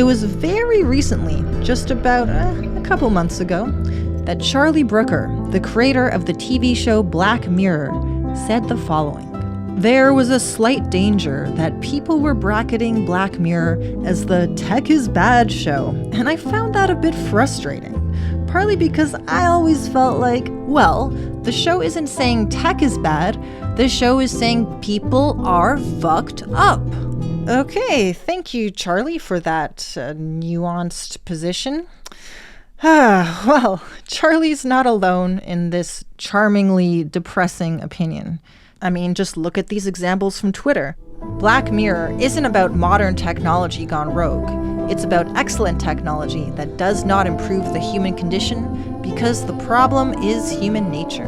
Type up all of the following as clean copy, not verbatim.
It was very recently, just about a couple months ago, that Charlie Brooker, the creator of the TV show Black Mirror, said the following. There was a slight danger that people were bracketing Black Mirror as the tech is bad show, and I found that a bit frustrating. Partly because I always felt like, well, the show isn't saying tech is bad, the show is saying people are fucked up. Okay, thank you, Charlie, for that nuanced position. Well, Charlie's not alone in this charmingly depressing opinion. I mean, just look at these examples from Twitter. Black Mirror isn't about modern technology gone rogue. It's about excellent technology that does not improve the human condition because the problem is human nature.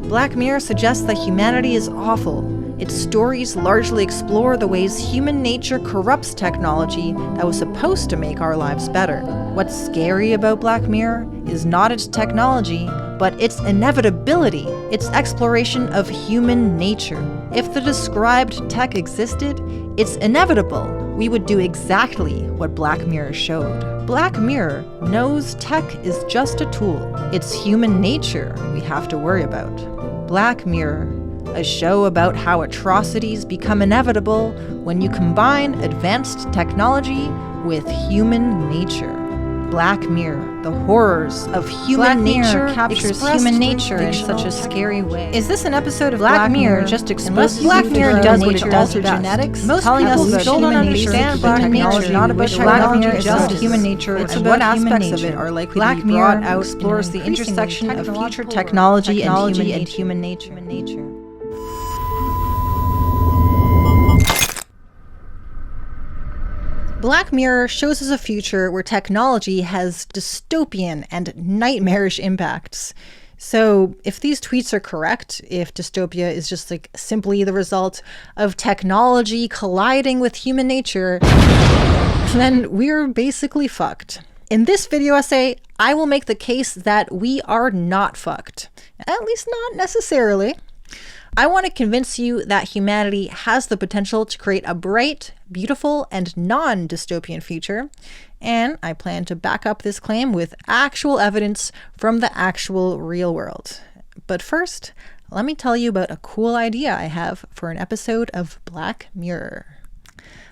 Black Mirror suggests that humanity is awful. Its stories largely explore the ways human nature corrupts technology that was supposed to make our lives better. What's scary about Black Mirror is not its technology, but its inevitability, its exploration of human nature. If the described tech existed, it's inevitable we would do exactly what Black Mirror showed. Black Mirror knows tech is just a tool. It's human nature we have to worry about. Black Mirror, a show about how atrocities become inevitable when you combine advanced technology with human nature. Black Mirror, the horrors of human nature captures human nature in such a scary way. Is this an episode of Black Mirror just exposes Black Mirror does what it does to genetics? Most people still don't understand Black Mirror is not about Black Mirror is just human nature and what aspects of it are likely to be brought out explores the intersection of future technology and human nature. Black Mirror shows us a future where technology has dystopian and nightmarish impacts. So if these tweets are correct, if dystopia is just like simply the result of technology colliding with human nature, then we're basically fucked. In this video essay, I will make the case that we are not fucked. At least not necessarily. I want to convince you that humanity has the potential to create a bright, beautiful, and non-dystopian future, and I plan to back up this claim with actual evidence from the actual real world. But first, let me tell you about a cool idea I have for an episode of Black Mirror.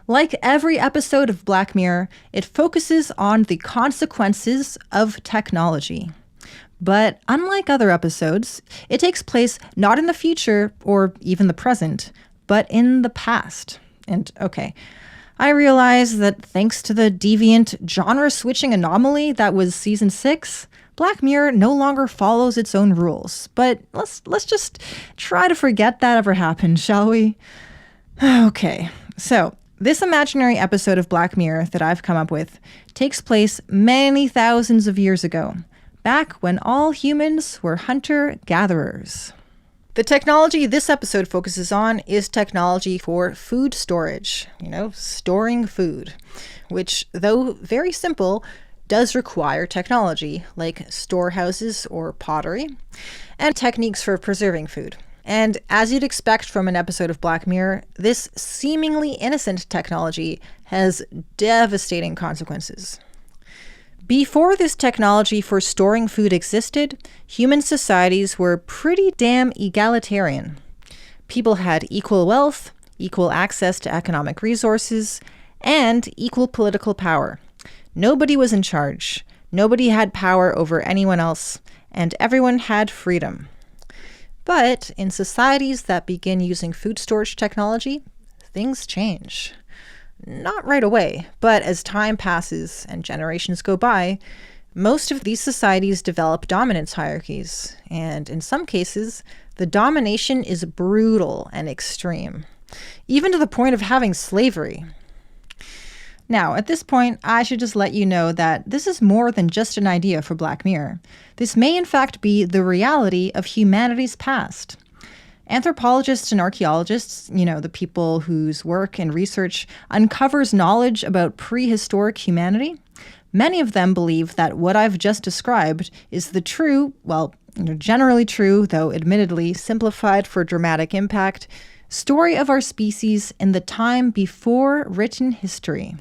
Like every episode of Black Mirror, it focuses on the consequences of technology. But unlike other episodes, it takes place not in the future or even the present, but in the past. And okay, I realize that thanks to the deviant genre-switching anomaly that was Season 6, Black Mirror no longer follows its own rules. But let's just try to forget that ever happened, shall we? Okay, so this imaginary episode of Black Mirror that I've come up with takes place many thousands of years ago, back when all humans were hunter-gatherers. The technology this episode focuses on is technology for food storage, storing food, which, though very simple, does require technology like storehouses or pottery, and techniques for preserving food. And as you'd expect from an episode of Black Mirror, this seemingly innocent technology has devastating consequences. Before this technology for storing food existed, human societies were pretty damn egalitarian. People had equal wealth, equal access to economic resources, and equal political power. Nobody was in charge, nobody had power over anyone else, and everyone had freedom. But in societies that begin using food storage technology, things change. Not right away, but as time passes and generations go by, most of these societies develop dominance hierarchies, and in some cases, the domination is brutal and extreme, even to the point of having slavery. Now, at this point, I should just let you know that this is more than just an idea for Black Mirror. This may in fact be the reality of humanity's past. Anthropologists and archaeologists, the people whose work and research uncovers knowledge about prehistoric humanity, many of them believe that what I've just described is the true, generally true, though admittedly simplified for dramatic impact, story of our species in the time before written history.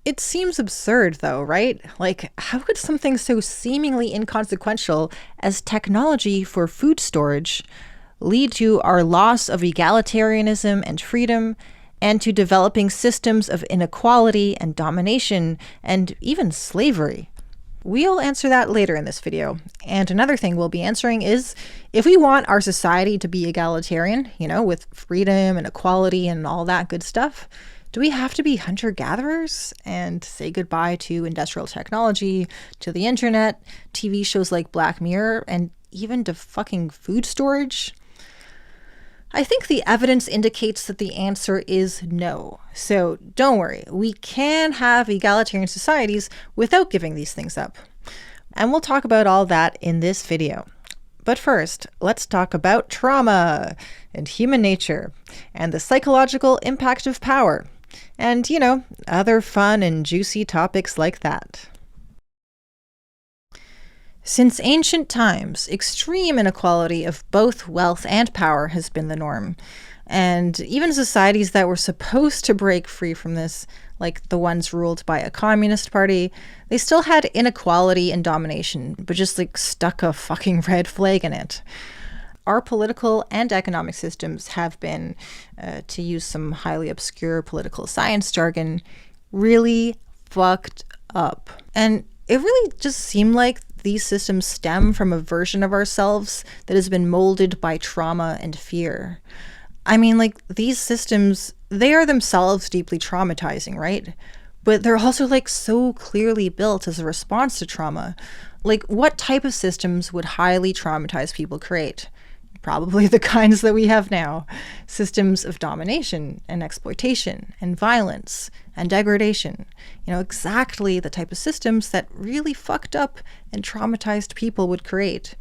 It seems absurd though, right? Like, how could something so seemingly inconsequential as technology for food storage lead to our loss of egalitarianism and freedom, and to developing systems of inequality and domination and even slavery? We'll answer that later in this video. And another thing we'll be answering is, if we want our society to be egalitarian, with freedom and equality and all that good stuff, do we have to be hunter-gatherers and say goodbye to industrial technology, to the internet, TV shows like Black Mirror, and even to fucking food storage? I think the evidence indicates that the answer is no. So don't worry, we can have egalitarian societies without giving these things up. And we'll talk about all that in this video. But first, let's talk about trauma and human nature and the psychological impact of power. And, other fun and juicy topics like that. Since ancient times, extreme inequality of both wealth and power has been the norm. And even societies that were supposed to break free from this, like the ones ruled by a communist party, they still had inequality and domination, but just stuck a fucking red flag in it. Our political and economic systems have been, to use some highly obscure political science jargon, really fucked up. And it really just seemed like these systems stem from a version of ourselves that has been molded by trauma and fear. I mean, these systems, they are themselves deeply traumatizing, right? But they're also so clearly built as a response to trauma. What type of systems would highly traumatized people create? Probably the kinds that we have now. Systems of domination and exploitation and violence and degradation. Exactly the type of systems that really fucked up and traumatized people would create.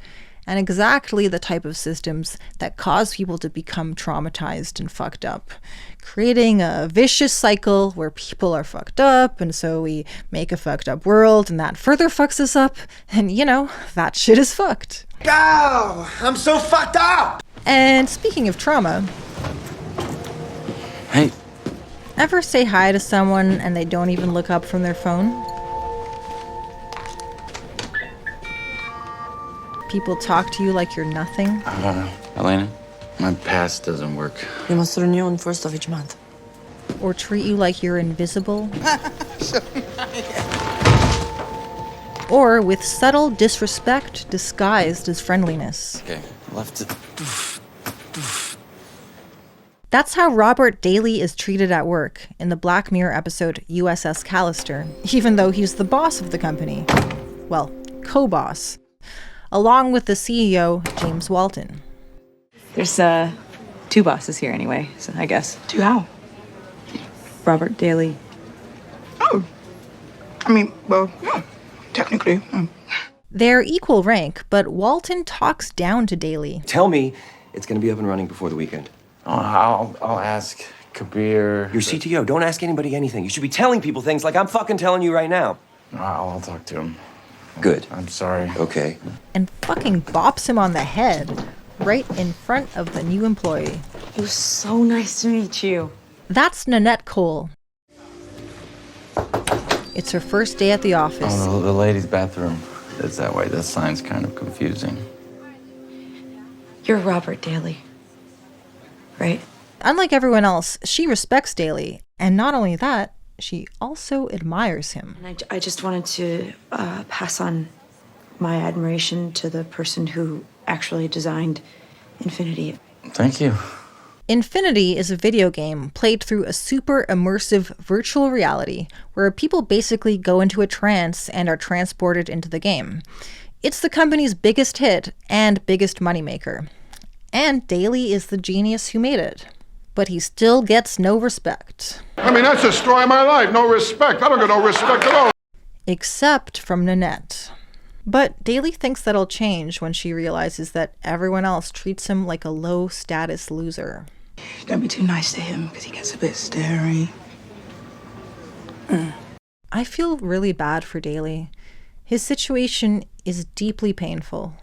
And exactly the type of systems that cause people to become traumatized and fucked up. Creating a vicious cycle where people are fucked up, and so we make a fucked up world, and that further fucks us up, and that shit is fucked. Oh, I'm so fucked up! And speaking of trauma... Hey. Ever say hi to someone and they don't even look up from their phone? People talk to you like you're nothing? Elena, my pass doesn't work. You must renew on 1st of each month. Or treat you like you're invisible? Or with subtle disrespect disguised as friendliness. Okay, left it. That's how Robert Daly is treated at work in the Black Mirror episode USS Callister, even though he's the boss of the company. Well, co-boss. Along with the CEO, James Walton. There's two bosses here anyway, so I guess. Two how? Robert Daly. Oh. Yeah, technically. They're equal rank, but Walton talks down to Daly. Tell me it's going to be up and running before the weekend. I'll ask Kabir. Your CTO, don't ask anybody anything. You should be telling people things like I'm fucking telling you right now. I'll talk to him. Good. I'm sorry. Okay. And fucking bops him on the head, right in front of the new employee. It was so nice to meet you. That's Nanette Cole. It's her first day at the office. Oh, the ladies' bathroom is that way. That sign's kind of confusing. You're Robert Daly, right? Unlike everyone else, she respects Daly. And not only that, she also admires him. And I just wanted to pass on my admiration to the person who actually designed Infinity. Thank you. Infinity is a video game played through a super immersive virtual reality where people basically go into a trance and are transported into the game. It's the company's biggest hit and biggest moneymaker. And Daly is the genius who made it. But he still gets no respect. That's the story of my life. No respect. I don't get no respect at all. Except from Nanette. But Daly thinks that'll change when she realizes that everyone else treats him like a low-status loser. Don't be too nice to him, because he gets a bit stary. I feel really bad for Daly. His situation is deeply painful.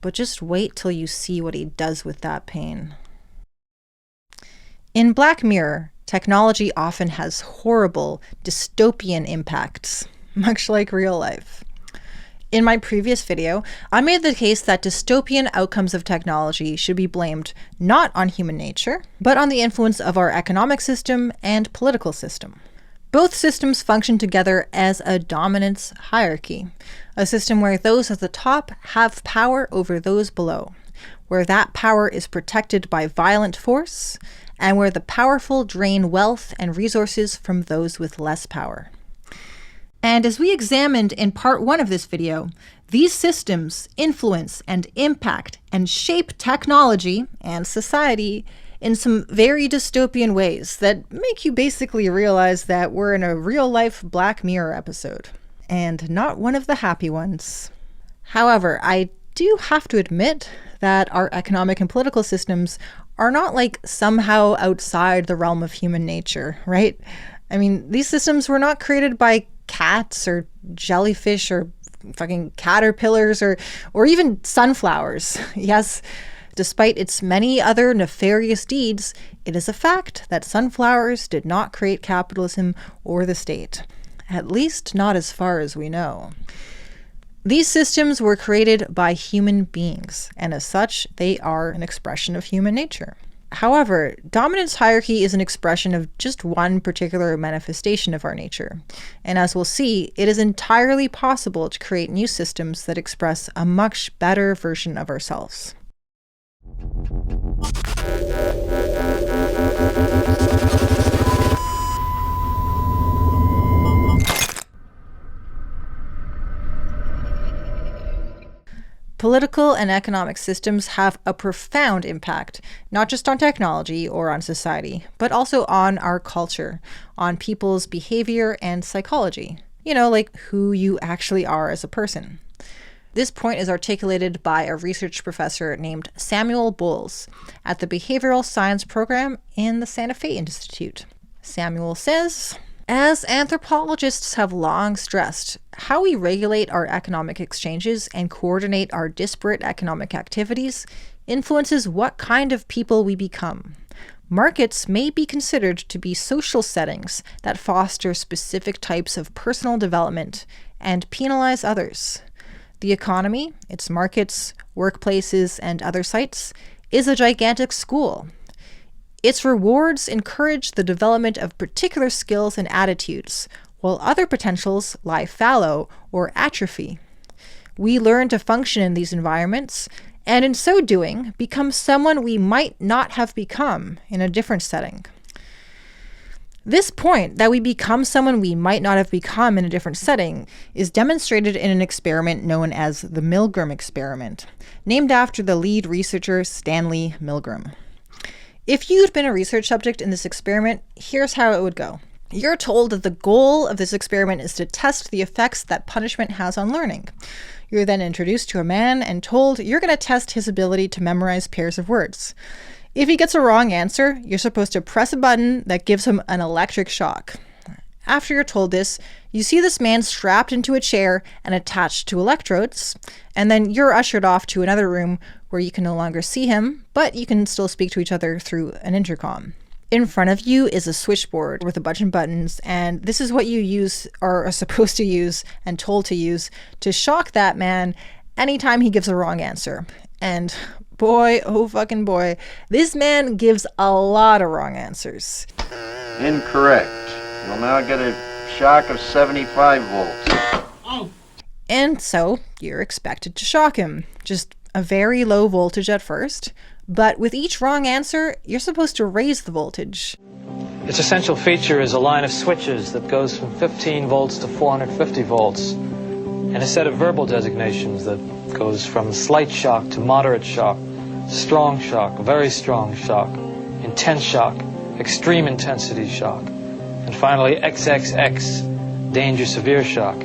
But just wait till you see what he does with that pain. In Black Mirror, technology often has horrible, dystopian impacts, much like real life. In my previous video, I made the case that dystopian outcomes of technology should be blamed not on human nature, but on the influence of our economic system and political system. Both systems function together as a dominance hierarchy, a system where those at the top have power over those below, where that power is protected by violent force, and where the powerful drain wealth and resources from those with less power. And as we examined in part 1 of this video, these systems influence and impact and shape technology and society in some very dystopian ways that make you basically realize that we're in a real-life Black Mirror episode, and not one of the happy ones. However, I do have to admit that our economic and political systems are not like somehow outside the realm of human nature, right? I mean, these systems were not created by cats or jellyfish or fucking caterpillars or even sunflowers. Yes, despite its many other nefarious deeds, it is a fact that sunflowers did not create capitalism or the state. At least not as far as we know. These systems were created by human beings, and as such, they are an expression of human nature. However, dominance hierarchy is an expression of just one particular manifestation of our nature. And as we'll see, it is entirely possible to create new systems that express a much better version of ourselves. Political and economic systems have a profound impact, not just on technology or on society, but also on our culture, on people's behavior and psychology. You know, like who you actually are as a person. This point is articulated by a research professor named Samuel Bowles at the Behavioral Science Program in the Santa Fe Institute. Samuel says, as anthropologists have long stressed, how we regulate our economic exchanges and coordinate our disparate economic activities influences what kind of people we become. Markets may be considered to be social settings that foster specific types of personal development and penalize others. The economy, its markets, workplaces, and other sites, is a gigantic school. Its rewards encourage the development of particular skills and attitudes, while other potentials lie fallow or atrophy. We learn to function in these environments, and in so doing, become someone we might not have become in a different setting. This point, that we become someone we might not have become in a different setting, is demonstrated in an experiment known as the Milgram experiment, named after the lead researcher Stanley Milgram. If you'd been a research subject in this experiment, here's how it would go. You're told that the goal of this experiment is to test the effects that punishment has on learning. You're then introduced to a man and told you're going to test his ability to memorize pairs of words. If he gets a wrong answer, you're supposed to press a button that gives him an electric shock. After you're told this, you see this man strapped into a chair and attached to electrodes, and then you're ushered off to another room where you can no longer see him, but you can still speak to each other through an intercom. In front of you is a switchboard with a bunch of buttons, and this is what you use, or are supposed to use, and told to use, to shock that man anytime he gives a wrong answer. And boy, oh fucking boy, this man gives a lot of wrong answers. Incorrect. You'll now get a shock of 75 volts. And so you're expected to shock him. Just a very low voltage at first, but with each wrong answer, you're supposed to raise the voltage. Its essential feature is a line of switches that goes from 15 volts to 450 volts, and a set of verbal designations that goes from slight shock to moderate shock, strong shock, very strong shock, intense shock, extreme intensity shock, and finally XXX, danger severe shock.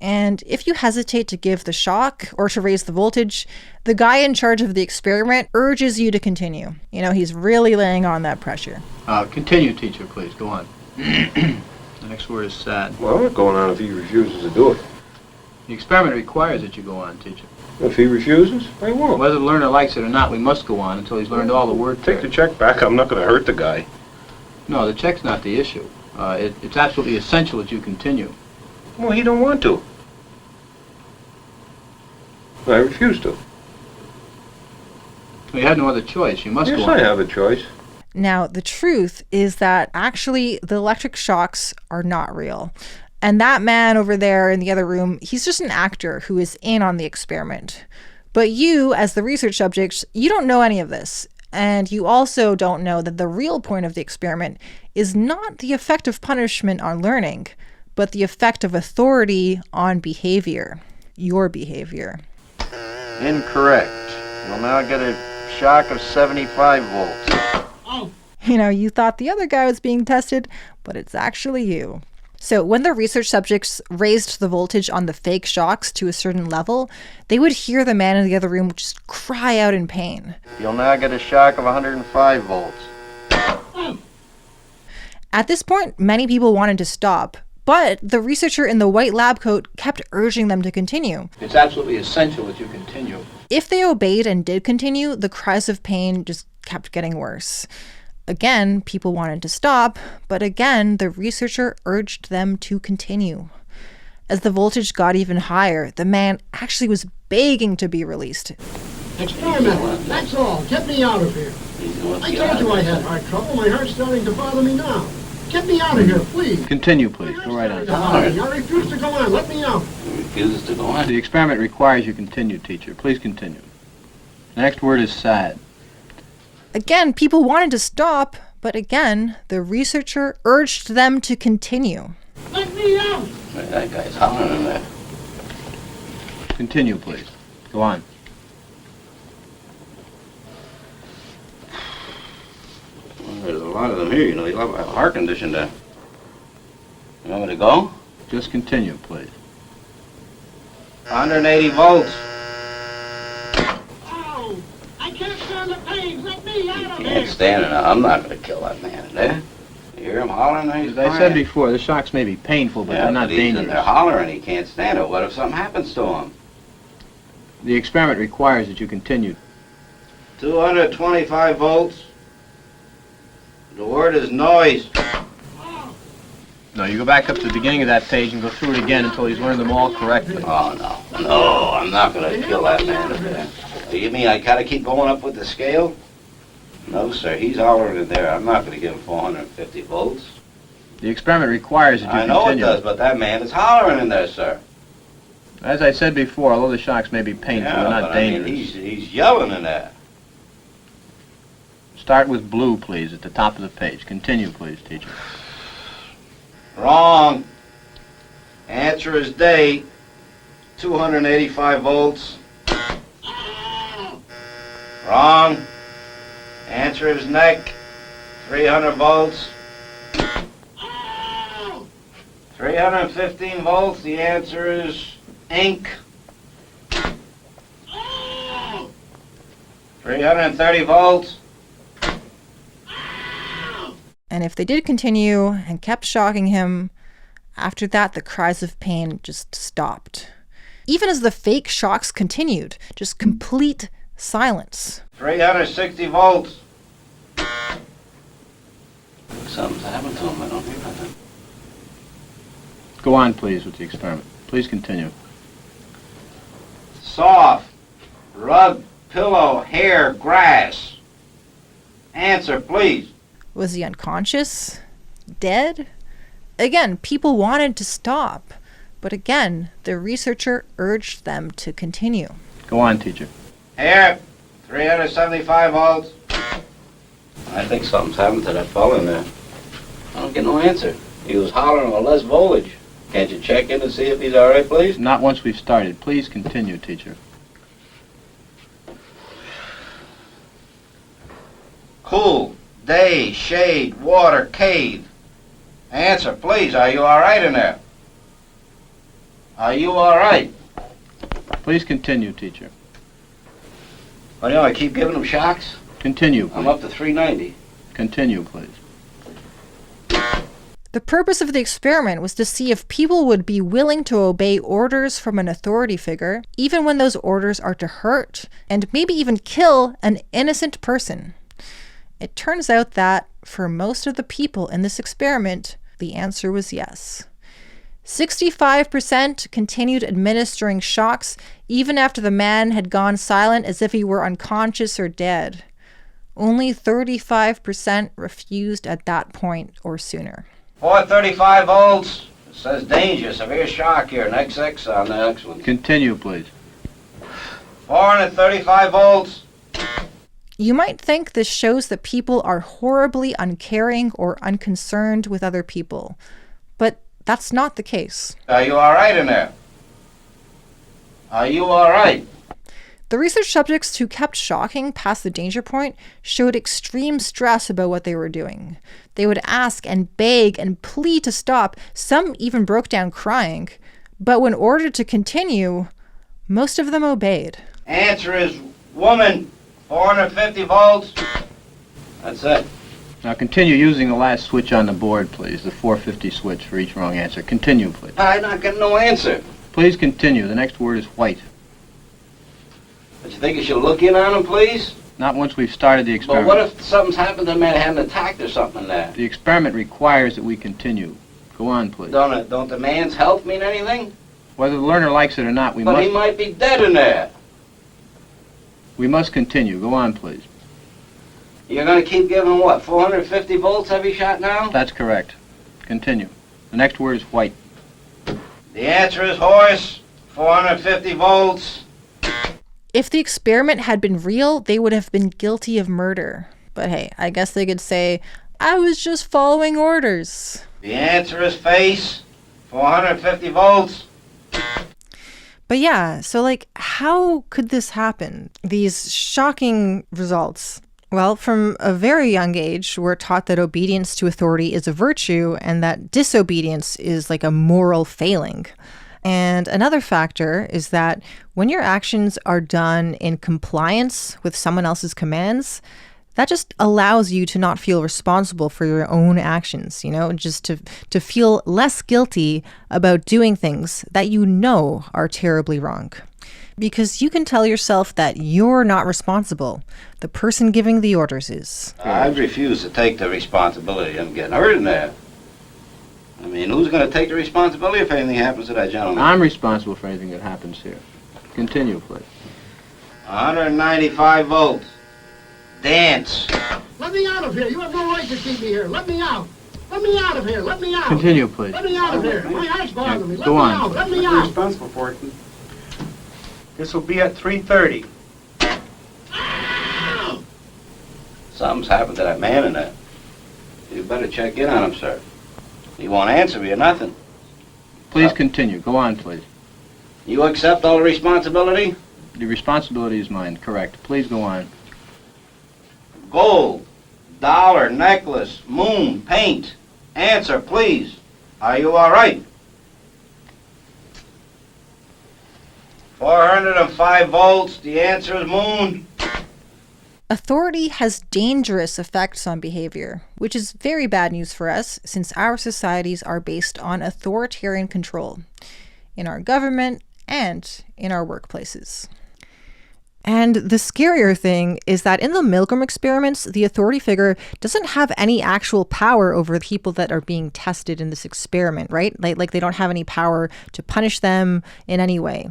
And if you hesitate to give the shock or to raise the voltage, the guy in charge of the experiment urges you to continue. You know, he's really laying on that pressure. Continue, teacher, please. Go on. The next word is sad. Well, I'm not going on if he refuses to do it. The experiment requires that you go on, teacher. If he refuses, I won't. Whether the learner likes it or not, we must go on until he's learned all the word Take the check back. I'm not going to hurt the guy. No, the check's not the issue. It's absolutely essential that you continue. Well, he don't want to. I refuse to. You had no other choice. You must Yes, go on. I have a choice. Now, the truth is that actually the electric shocks are not real. And that man over there in the other room, he's just an actor who is in on the experiment. But you, as the research subject, you don't know any of this. And you also don't know that the real point of the experiment is not the effect of punishment on learning, but the effect of authority on behavior, your behavior. Incorrect. We'll now get a shock of 75 volts. You know, you thought the other guy was being tested, but it's actually you. So when the research subjects raised the voltage on the fake shocks to a certain level, they would hear the man in the other room just cry out in pain. You'll now get a shock of 105 volts. At this point, many people wanted to stop, but the researcher in the white lab coat kept urging them to continue. It's absolutely essential that you continue. If they obeyed and did continue, the cries of pain just kept getting worse. Again, people wanted to stop, but again, the researcher urged them to continue. As the voltage got even higher, the man actually was begging to be released. Experiment, that's all. Get me out of here. I told you I had heart trouble. My heart's starting to bother me now. Get me out of here, please. Continue, please. Go right on. I refuse to go on. Let me out. Refuses to go on. The experiment requires you continue, teacher. Please continue. The next word is sad. Again, people wanted to stop, but again, the researcher urged them to continue. Let me out. That guy's hollering in there. Continue, please. Go on. Well, there's a lot of them here, you know. They have a heart condition there. You want me to go? Just continue, please. 180 volts. Ow! I can't stand the pain. Let me out of here. Can't stand it now. I'm not going to kill that man in there. You hear him hollering? He's As I said before, the shocks may be painful, but they're not but he's in dangerous. there hollering. He can't stand it. What if something happens to him? The experiment requires that you continue. 225 volts. The word is noise. No, you go back up to the beginning of that page and go through it again until he's learned them all correctly. Oh, no. No, I'm not going to kill that man in there. You mean I got to keep going up with the scale? No, sir. He's hollering in there. I'm not going to give him 450 volts. The experiment requires that you continue. I know it does, but that man is hollering in there, sir. As I said before, although the shocks may be painful, they're not but dangerous. I mean, he's yelling in there. Start with blue, please, at the top of the page. Continue, please, teacher. Wrong. Answer is day. 285 volts. Wrong. Answer is neck. 300 volts. 315 volts. The answer is ink. 330 volts. And if they did continue and kept shocking him, after that the cries of pain just stopped. Even as the fake shocks continued, just complete silence. 360 volts. Something's happened to him. I don't hear nothing. Go on, please, with the experiment. Please continue. Soft. Rug, pillow, hair, grass. Answer, please. Was he unconscious? Dead? Again, people wanted to stop, but again, the researcher urged them to continue. Go on, teacher. Here, 375 volts. I think something's happened to that fellow in there. I don't get no answer. He was hollering on less voltage. Can't you check in to see if he's all right, please? Not once we've started. Please continue, teacher. Cool. Day, shade, water, cave. Answer, please. Are you all right in there? Are you all right? Please continue, teacher. Well, you know, I keep giving him shocks. Continue, please. I'm up to 390. Continue, please. The purpose of the experiment was to see if people would be willing to obey orders from an authority figure, even when those orders are to hurt and maybe even kill an innocent person. It turns out that, for most of the people in this experiment, the answer was yes. 65% continued administering shocks even after the man had gone silent as if he were unconscious or dead. Only 35% refused at that point or sooner. 435 volts. It says danger, severe shock here. Next X on the next one. Continue, please. 435 volts. You might think this shows that people are horribly uncaring or unconcerned with other people, but that's not the case. Are you all right in there? Are you all right? The research subjects who kept shocking past the danger point showed extreme stress about what they were doing. They would ask and beg and plead to stop. Some even broke down crying. But when ordered to continue, most of them obeyed. Answer is woman, 450 volts. That's it. Now continue using the last switch on the board, please. The 450 switch for each wrong answer. Continue, please. I'm not getting no answer. Please continue. The next word is white. But you think you should look in on him, please? Not once we've started the But experiment. what if something's happened to the man, had an attack or something there? The experiment requires that we continue. Go on, please. Don't the man's health mean anything? Whether the learner likes it or not, we But he might be dead in there. must continue. Go on, please. You're going to keep giving him what, 450 volts every shot now? That's correct. Continue. The next word is white. The answer is horse, 450 volts. If the experiment had been real, they would have been guilty of murder. But hey, I guess they could say, I was just following orders. The answer is face, 450 volts. But yeah, so like, how could this happen? These shocking results. Well, from a very young age, we're taught that obedience to authority is a virtue and that disobedience is like a moral failing. And another factor is that when your actions are done in compliance with someone else's commands, that just allows you to not feel responsible for your own actions, you know, just to feel less guilty about doing things that you know are terribly wrong. Because you can tell yourself that you're not responsible. The person giving the orders is. I'd refuse to take the responsibility. I'm getting hurt in there. I mean, who's going to take the responsibility if anything happens to that gentleman? I'm responsible for anything that happens here. Continue, please. 195 volts. Dance. Let me out of here. You have no right to keep me here. Let me out. Let me out of here. Let me out. Continue, please. Let me out of here. My heart's bothering me. Let go me on. out. Let me You're out. responsible for it. This will be at 3:30. Something's happened to that man in there. You better check in on him, sir. He won't answer me or nothing. Please continue. Go on, please. You accept all the responsibility? The responsibility is mine. Correct. Please go on. Gold, dollar, necklace, moon, paint. Answer, please. Are you all right? 405 volts. The answer is moon. Authority has dangerous effects on behavior, which is very bad news for us since our societies are based on authoritarian control in our government and in our workplaces. And the scarier thing is that in the Milgram experiments, the authority figure doesn't have any actual power over the people that are being tested in this experiment, right? Like they don't have any power to punish them in any way.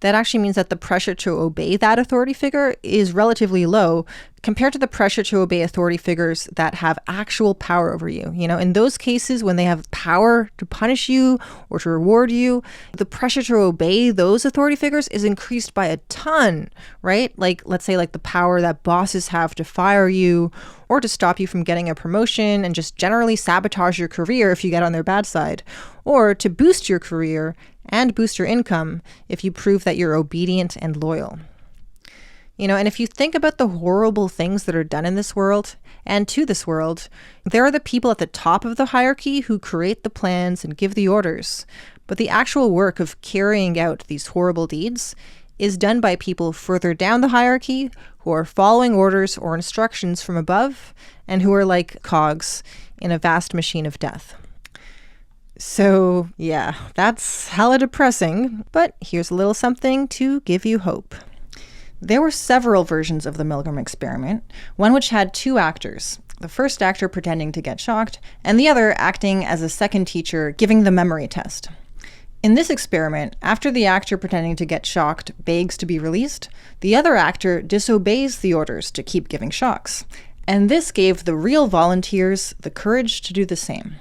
That actually means that the pressure to obey that authority figure is relatively low compared to the pressure to obey authority figures that have actual power over you. You know, in those cases, when they have power to punish you or to reward you, the pressure to obey those authority figures is increased by a ton, right? Like, let's say like the power that bosses have to fire you or to stop you from getting a promotion and just generally sabotage your career if you get on their bad side, or to boost your career and boost your income if you prove that you're obedient and loyal. You know, and if you think about the horrible things that are done in this world and to this world, there are the people at the top of the hierarchy who create the plans and give the orders. But the actual work of carrying out these horrible deeds is done by people further down the hierarchy who are following orders or instructions from above and who are like cogs in a vast machine of death. So, yeah, that's hella depressing, but here's a little something to give you hope. There were several versions of the Milgram experiment, one which had two actors, the first actor pretending to get shocked, and the other acting as a second teacher giving the memory test. In this experiment, after the actor pretending to get shocked begs to be released, the other actor disobeys the orders to keep giving shocks, and this gave the real volunteers the courage to do the same.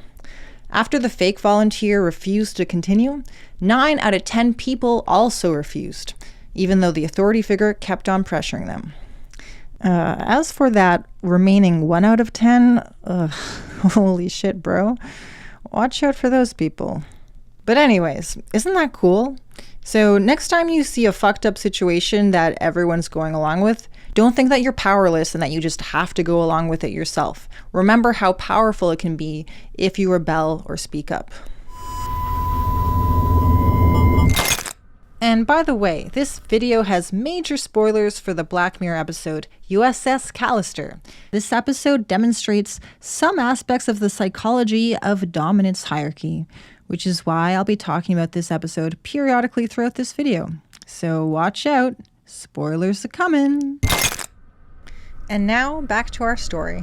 After the fake volunteer refused to continue, 9 out of 10 people also refused, even though the authority figure kept on pressuring them. As for that remaining 1 out of 10, holy shit, bro. Watch out for those people. But anyways, isn't that cool? So next time you see a fucked up situation that everyone's going along with, don't think that you're powerless and that you just have to go along with it yourself. Remember how powerful it can be if you rebel or speak up. And by the way, this video has major spoilers for the Black Mirror episode, USS Callister. This episode demonstrates some aspects of the psychology of dominance hierarchy, which is why I'll be talking about this episode periodically throughout this video. So watch out, spoilers are coming. And now, back to our story.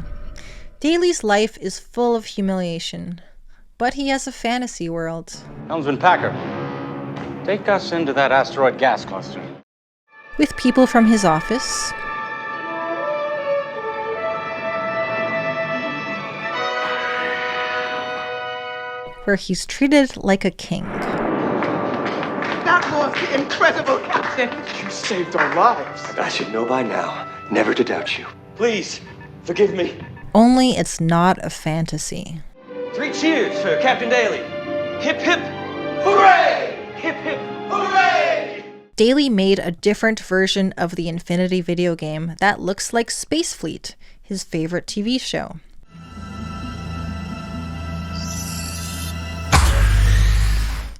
Daly's life is full of humiliation, but he has a fantasy world. Helmsman Packer, take us into that asteroid gas cluster. With people from his office, where he's treated like a king. That was incredible, Captain. You saved our lives. I should know by now never to doubt you. Please, forgive me. Only it's not a fantasy. 3 cheers for Captain Daly. Hip, hip, hooray! Hip, hip, hooray! Daly made a different version of the Infinity video game that looks like Space Fleet, his favorite TV show.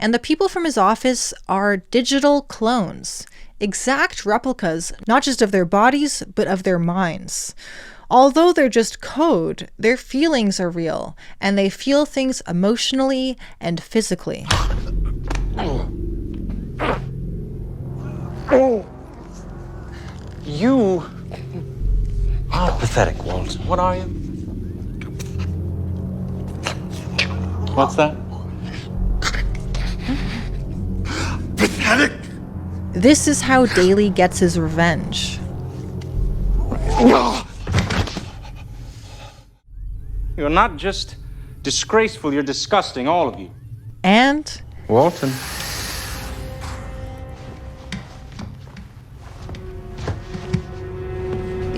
And the people from his office are digital clones, exact replicas, not just of their bodies, but of their minds. Although they're just code, their feelings are real, and they feel things emotionally and physically. You are pathetic, Walt. What are you? What's that? Pathetic! This is how Daly gets his revenge. You're not just disgraceful, you're disgusting, all of you. And Walton.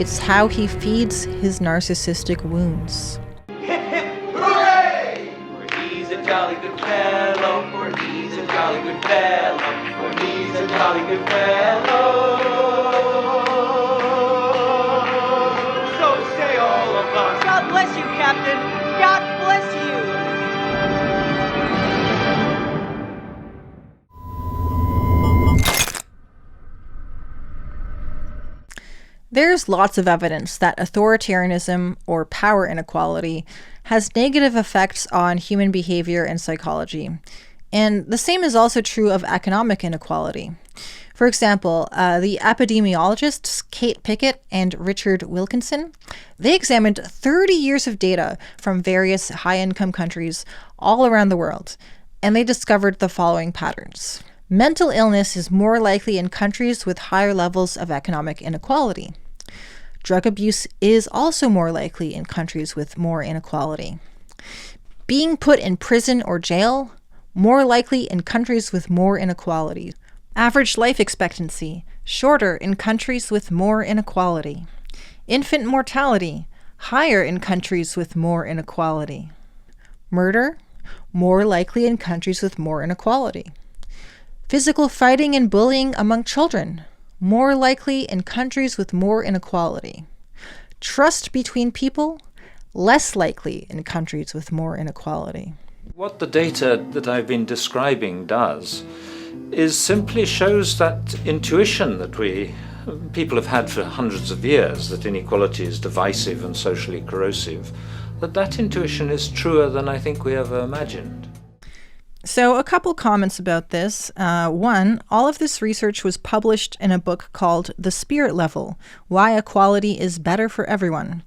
it's how he feeds his narcissistic wounds. Hip, hip, hooray! For he's a jolly good fellow, for he's a jolly good fellow, for he's a jolly good fellow. So say all of us. God bless you, Captain. God bless you. There's lots of evidence that authoritarianism, or power inequality, has negative effects on human behavior and psychology. And the same is also true of economic inequality. For example, the epidemiologists Kate Pickett and Richard Wilkinson, they examined 30 years of data from various high-income countries all around the world, and they discovered the following patterns. Mental illness is more likely in countries with higher levels of economic inequality. Drug abuse is also more likely in countries with more inequality. Being put in prison or jail, more likely in countries with more inequality. Average life expectancy, shorter in countries with more inequality. Infant mortality, higher in countries with more inequality. Murder, more likely in countries with more inequality. Physical fighting and bullying among children, more likely in countries with more inequality. Trust between people, less likely in countries with more inequality. What the data that I've been describing does is simply shows that intuition that people have had for hundreds of years, that inequality is divisive and socially corrosive, that intuition is truer than I think we ever imagined. So a couple comments about this. One, all of this research was published in a book called The Spirit Level, Why Equality is Better for Everyone,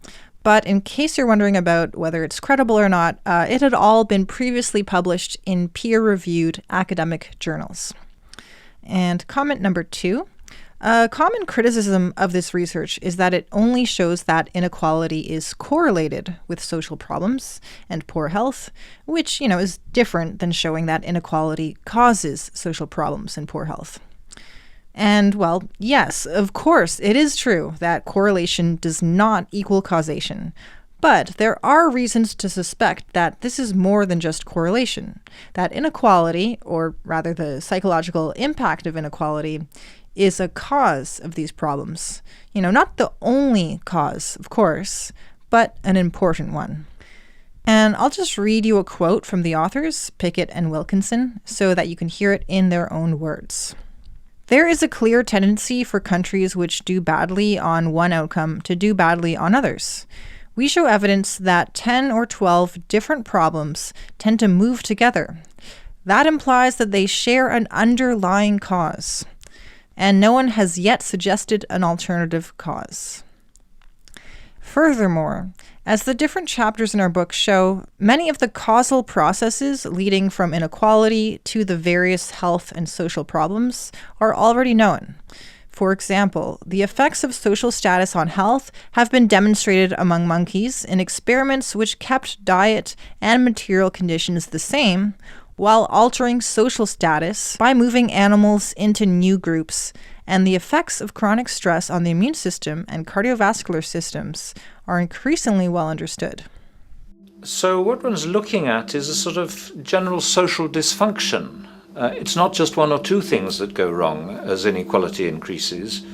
But in case you're wondering about whether it's credible or not, it had all been previously published in peer-reviewed academic journals. And comment number 2. A common criticism of this research is that it only shows that inequality is correlated with social problems and poor health, which, is different than showing that inequality causes social problems and poor health. And, well, yes, of course, it is true that correlation does not equal causation. But there are reasons to suspect that this is more than just correlation, that inequality, or rather the psychological impact of inequality, is a cause of these problems. Not the only cause, of course, but an important one. And I'll just read you a quote from the authors, Pickett and Wilkinson, so that you can hear it in their own words. There is a clear tendency for countries which do badly on one outcome to do badly on others. We show evidence that 10 or 12 different problems tend to move together. That implies that they share an underlying cause, and no one has yet suggested an alternative cause. Furthermore, as the different chapters in our book show, many of the causal processes leading from inequality to the various health and social problems are already known. For example, the effects of social status on health have been demonstrated among monkeys in experiments which kept diet and material conditions the same, while altering social status by moving animals into new groups, and the effects of chronic stress on the immune system and cardiovascular systems are increasingly well understood. So what one's looking at is a sort of general social dysfunction. It's not just one or two things that go wrong as inequality increases.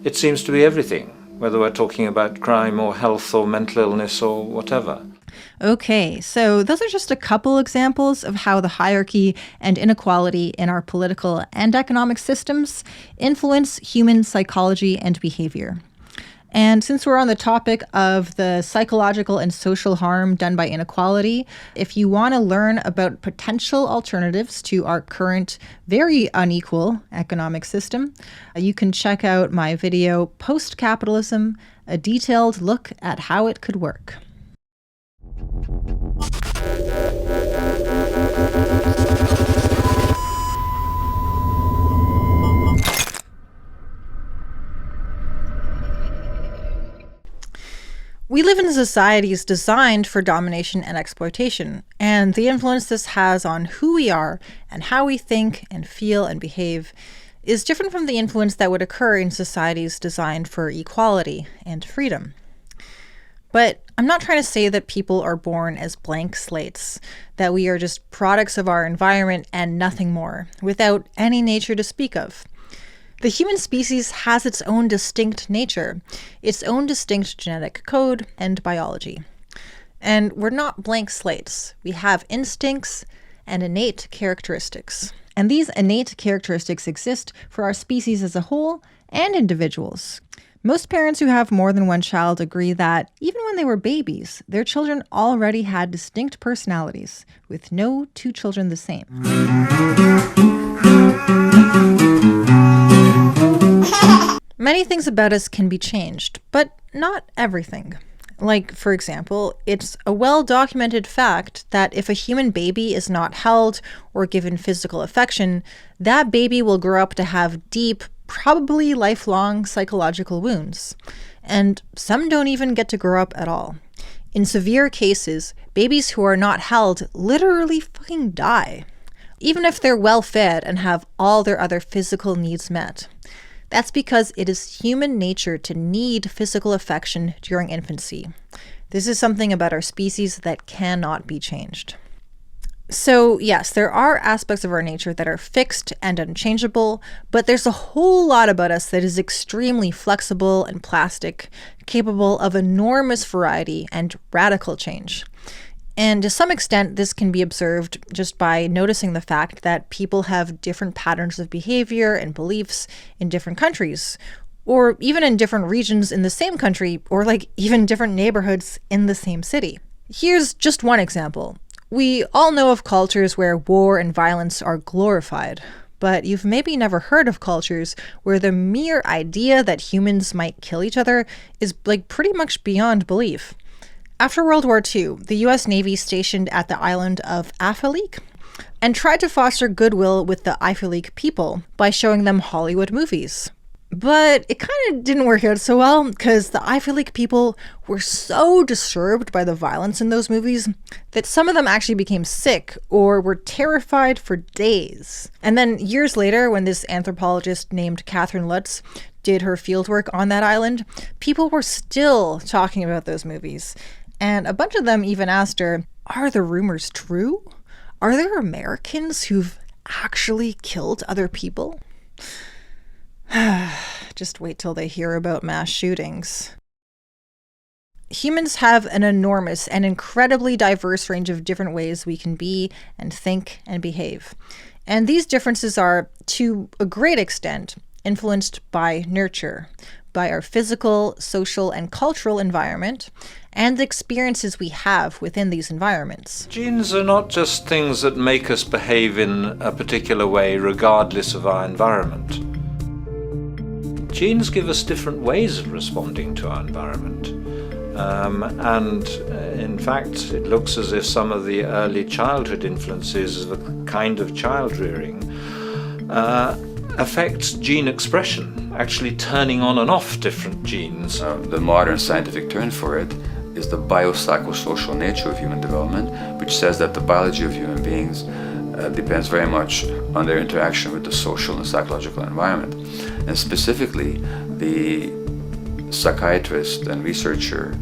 It seems to be everything, whether we're talking about crime or health or mental illness or whatever. Okay, so those are just a couple examples of how the hierarchy and inequality in our political and economic systems influence human psychology and behavior. And since we're on the topic of the psychological and social harm done by inequality, if you want to learn about potential alternatives to our current very unequal economic system, you can check out my video, Post-Capitalism, a detailed look at how it could work. We live in societies designed for domination and exploitation, and the influence this has on who we are and how we think and feel and behave is different from the influence that would occur in societies designed for equality and freedom. But I'm not trying to say that people are born as blank slates, that we are just products of our environment and nothing more, without any nature to speak of. The human species has its own distinct nature, its own distinct genetic code and biology. And we're not blank slates. We have instincts and innate characteristics. And these innate characteristics exist for our species as a whole and individuals. Most parents who have more than one child agree that, even when they were babies, their children already had distinct personalities, with no two children the same. Many things about us can be changed, but not everything. Like, for example, it's a well-documented fact that if a human baby is not held or given physical affection, that baby will grow up to have deep, probably lifelong psychological wounds. And some don't even get to grow up at all. In severe cases, babies who are not held literally fucking die, even if they're well-fed and have all their other physical needs met. That's because it is human nature to need physical affection during infancy. This is something about our species that cannot be changed. So yes, there are aspects of our nature that are fixed and unchangeable, but there's a whole lot about us that is extremely flexible and plastic, capable of enormous variety and radical change. And to some extent, this can be observed just by noticing the fact that people have different patterns of behavior and beliefs in different countries, or even in different regions in the same country, or like even different neighborhoods in the same city. Here's just one example. We all know of cultures where war and violence are glorified, but you've maybe never heard of cultures where the mere idea that humans might kill each other is like pretty much beyond belief. After World War II, the US Navy stationed at the island of Afalik and tried to foster goodwill with the Afalik people by showing them Hollywood movies. But it kind of didn't work out so well because the Afalik people were so disturbed by the violence in those movies that some of them actually became sick or were terrified for days. And then years later, when this anthropologist named Catherine Lutz did her fieldwork on that island, people were still talking about those movies. And a bunch of them even asked her, are the rumors true? Are there Americans who've actually killed other people? Just wait till they hear about mass shootings. Humans have an enormous and incredibly diverse range of different ways we can be and think and behave. And these differences are, to a great extent, influenced by nurture, by our physical, social, and cultural environment, and the experiences we have within these environments. Genes are not just things that make us behave in a particular way regardless of our environment. Genes give us different ways of responding to our environment. In fact, it looks as if some of the early childhood influences of a kind of child rearing affects gene expression, actually turning on and off different genes. The modern scientific term for it is the biopsychosocial nature of human development, which says that the biology of human beings depends very much on their interaction with the social and psychological environment. And specifically, the psychiatrist and researcher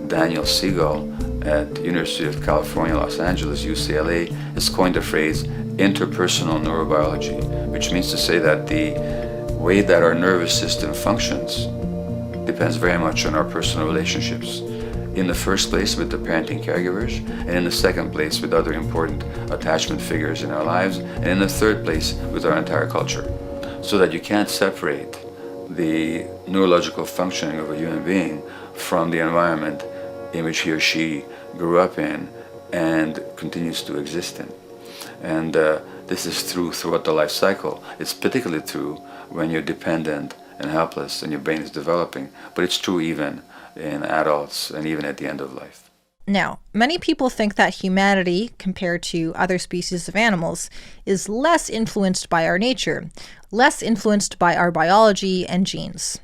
Daniel Siegel at the University of California, Los Angeles, UCLA, has coined the phrase interpersonal neurobiology, which means to say that the way that our nervous system functions depends very much on our personal relationships. In the first place with the parenting caregivers, and in the second place with other important attachment figures in our lives, and in the third place with our entire culture. So that you can't separate the neurological functioning of a human being from the environment in which he or she grew up in and continues to exist in. And this is true throughout the life cycle. It's particularly true when you're dependent and helpless and your brain is developing, but it's true even in adults and even at the end of life. Now, many people think that humanity, compared to other species of animals, is less influenced by our nature, less influenced by our biology and genes.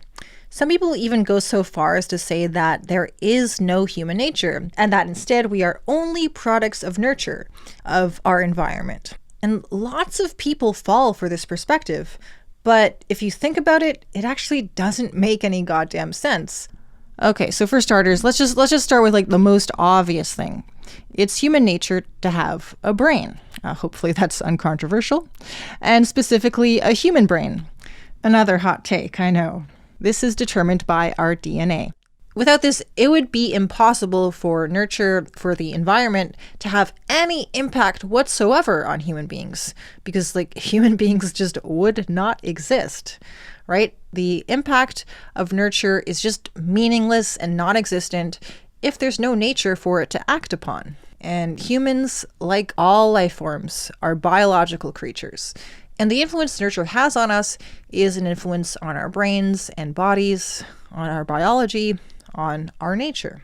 Some people even go so far as to say that there is no human nature, and that instead we are only products of nurture, of our environment. And lots of people fall for this perspective, but if you think about it, it actually doesn't make any goddamn sense. Okay, so for starters, let's just start with like the most obvious thing. It's human nature to have a brain. Hopefully that's uncontroversial. And specifically a human brain. Another hot take, I know. This is determined by our DNA. Without this, it would be impossible for nurture, for the environment, to have any impact whatsoever on human beings, because like human beings just would not exist, right? The impact of nurture is just meaningless and non-existent if there's no nature for it to act upon. And humans, like all life forms, are biological creatures. And the influence nurture has on us is an influence on our brains and bodies, on our biology, on our nature.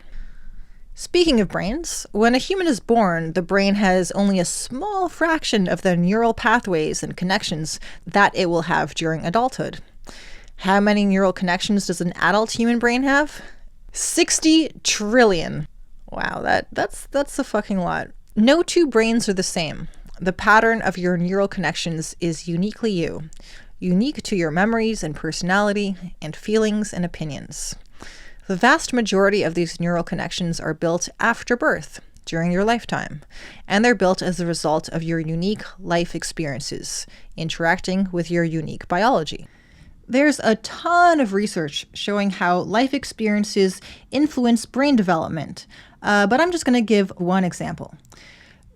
Speaking of brains, when a human is born, the brain has only a small fraction of the neural pathways and connections that it will have during adulthood. How many neural connections does an adult human brain have? 60 trillion. Wow, that's a fucking lot. No two brains are the same. The pattern of your neural connections is uniquely you, unique to your memories and personality and feelings and opinions. The vast majority of these neural connections are built after birth, during your lifetime, and they're built as a result of your unique life experiences, interacting with your unique biology. There's a ton of research showing how life experiences influence brain development, but I'm just going to give one example.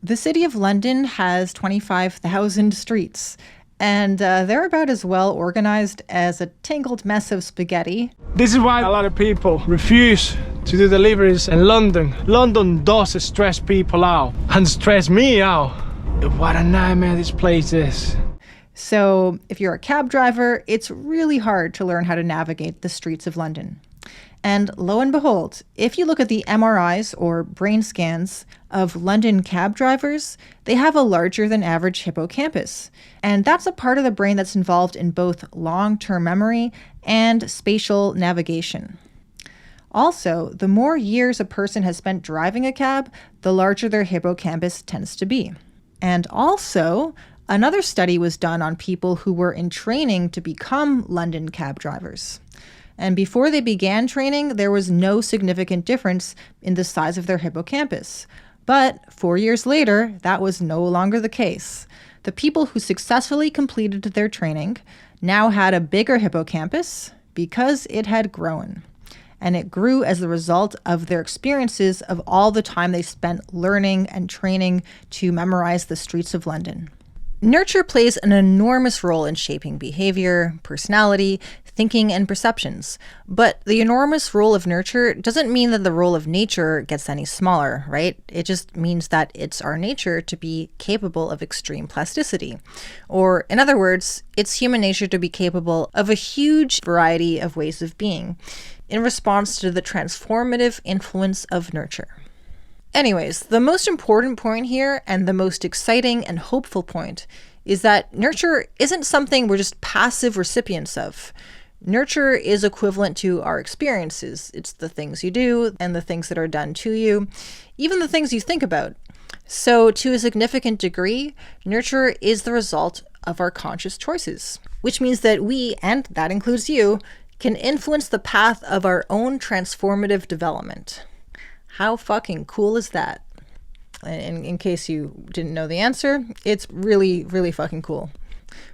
The city of London has 25,000 streets, and they're about as well organized as a tangled mess of spaghetti. This is why a lot of people refuse to do deliveries in London. London does stress people out, and stress me out. What a nightmare this place is. So if you're a cab driver, it's really hard to learn how to navigate the streets of London. And lo and behold, if you look at the MRIs or brain scans of London cab drivers, they have a larger than average hippocampus. And that's a part of the brain that's involved in both long-term memory and spatial navigation. Also, the more years a person has spent driving a cab, the larger their hippocampus tends to be. And also, another study was done on people who were in training to become London cab drivers. And before they began training, there was no significant difference in the size of their hippocampus. But 4 years later, that was no longer the case. The people who successfully completed their training now had a bigger hippocampus because it had grown. And it grew as a result of their experiences of all the time they spent learning and training to memorize the streets of London. Nurture plays an enormous role in shaping behavior, personality, thinking, and perceptions. But the enormous role of nurture doesn't mean that the role of nature gets any smaller, right? It just means that it's our nature to be capable of extreme plasticity. Or, in other words, it's human nature to be capable of a huge variety of ways of being in response to the transformative influence of nurture. Anyways, the most important point here, and the most exciting and hopeful point, is that nurture isn't something we're just passive recipients of. Nurture is equivalent to our experiences. It's the things you do and the things that are done to you, even the things you think about. So to a significant degree, nurture is the result of our conscious choices, which means that we, and that includes you, can influence the path of our own transformative development. How fucking cool is that? And in case you didn't know the answer, it's really, really fucking cool.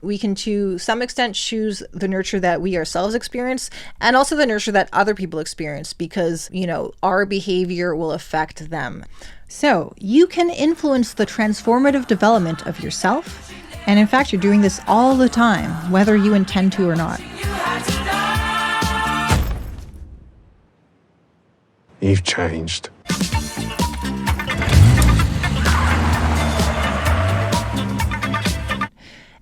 We can, to some extent, choose the nurture that we ourselves experience and also the nurture that other people experience because, our behavior will affect them. So you can influence the transformative development of yourself. And in fact, you're doing this all the time, whether you intend to or not. You've changed.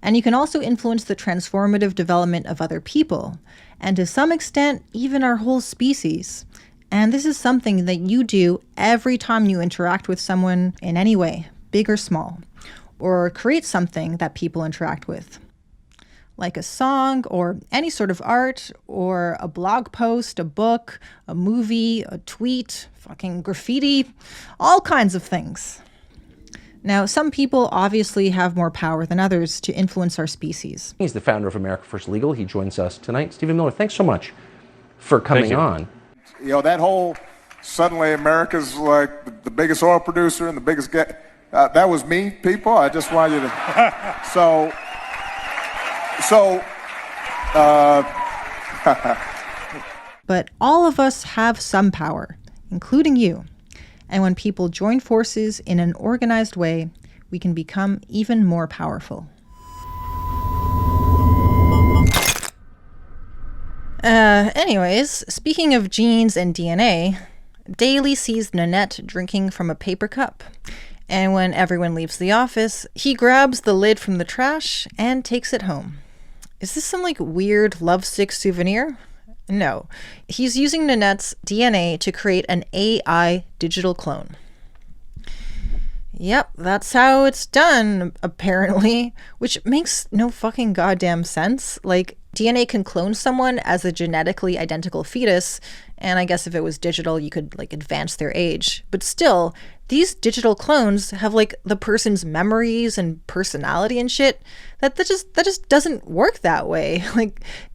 And you can also influence the transformative development of other people, and to some extent, even our whole species. And this is something that you do every time you interact with someone in any way, big or small, or create something that people interact with. Like a song, or any sort of art, or a blog post, a book, a movie, a tweet, fucking graffiti, all kinds of things. Now, some people obviously have more power than others to influence our species. He's the founder of America First Legal. He joins us tonight. Stephen Miller, thanks so much for coming on. That whole suddenly America's like the biggest oil producer and the biggest that was me, people. I just want you to. But all of us have some power, including you. And when people join forces in an organized way, we can become even more powerful. Anyways, speaking of genes and DNA, Daly sees Nanette drinking from a paper cup. And when everyone leaves the office, he grabs the lid from the trash and takes it home. Is this some weird lovesick souvenir? No. He's using Nanette's DNA to create an AI digital clone. Yep, that's how it's done, apparently, which makes no fucking goddamn sense. DNA can clone someone as a genetically identical fetus, and I guess if it was digital, you could advance their age. But still, these digital clones have the person's memories and personality and shit. That just doesn't work that way.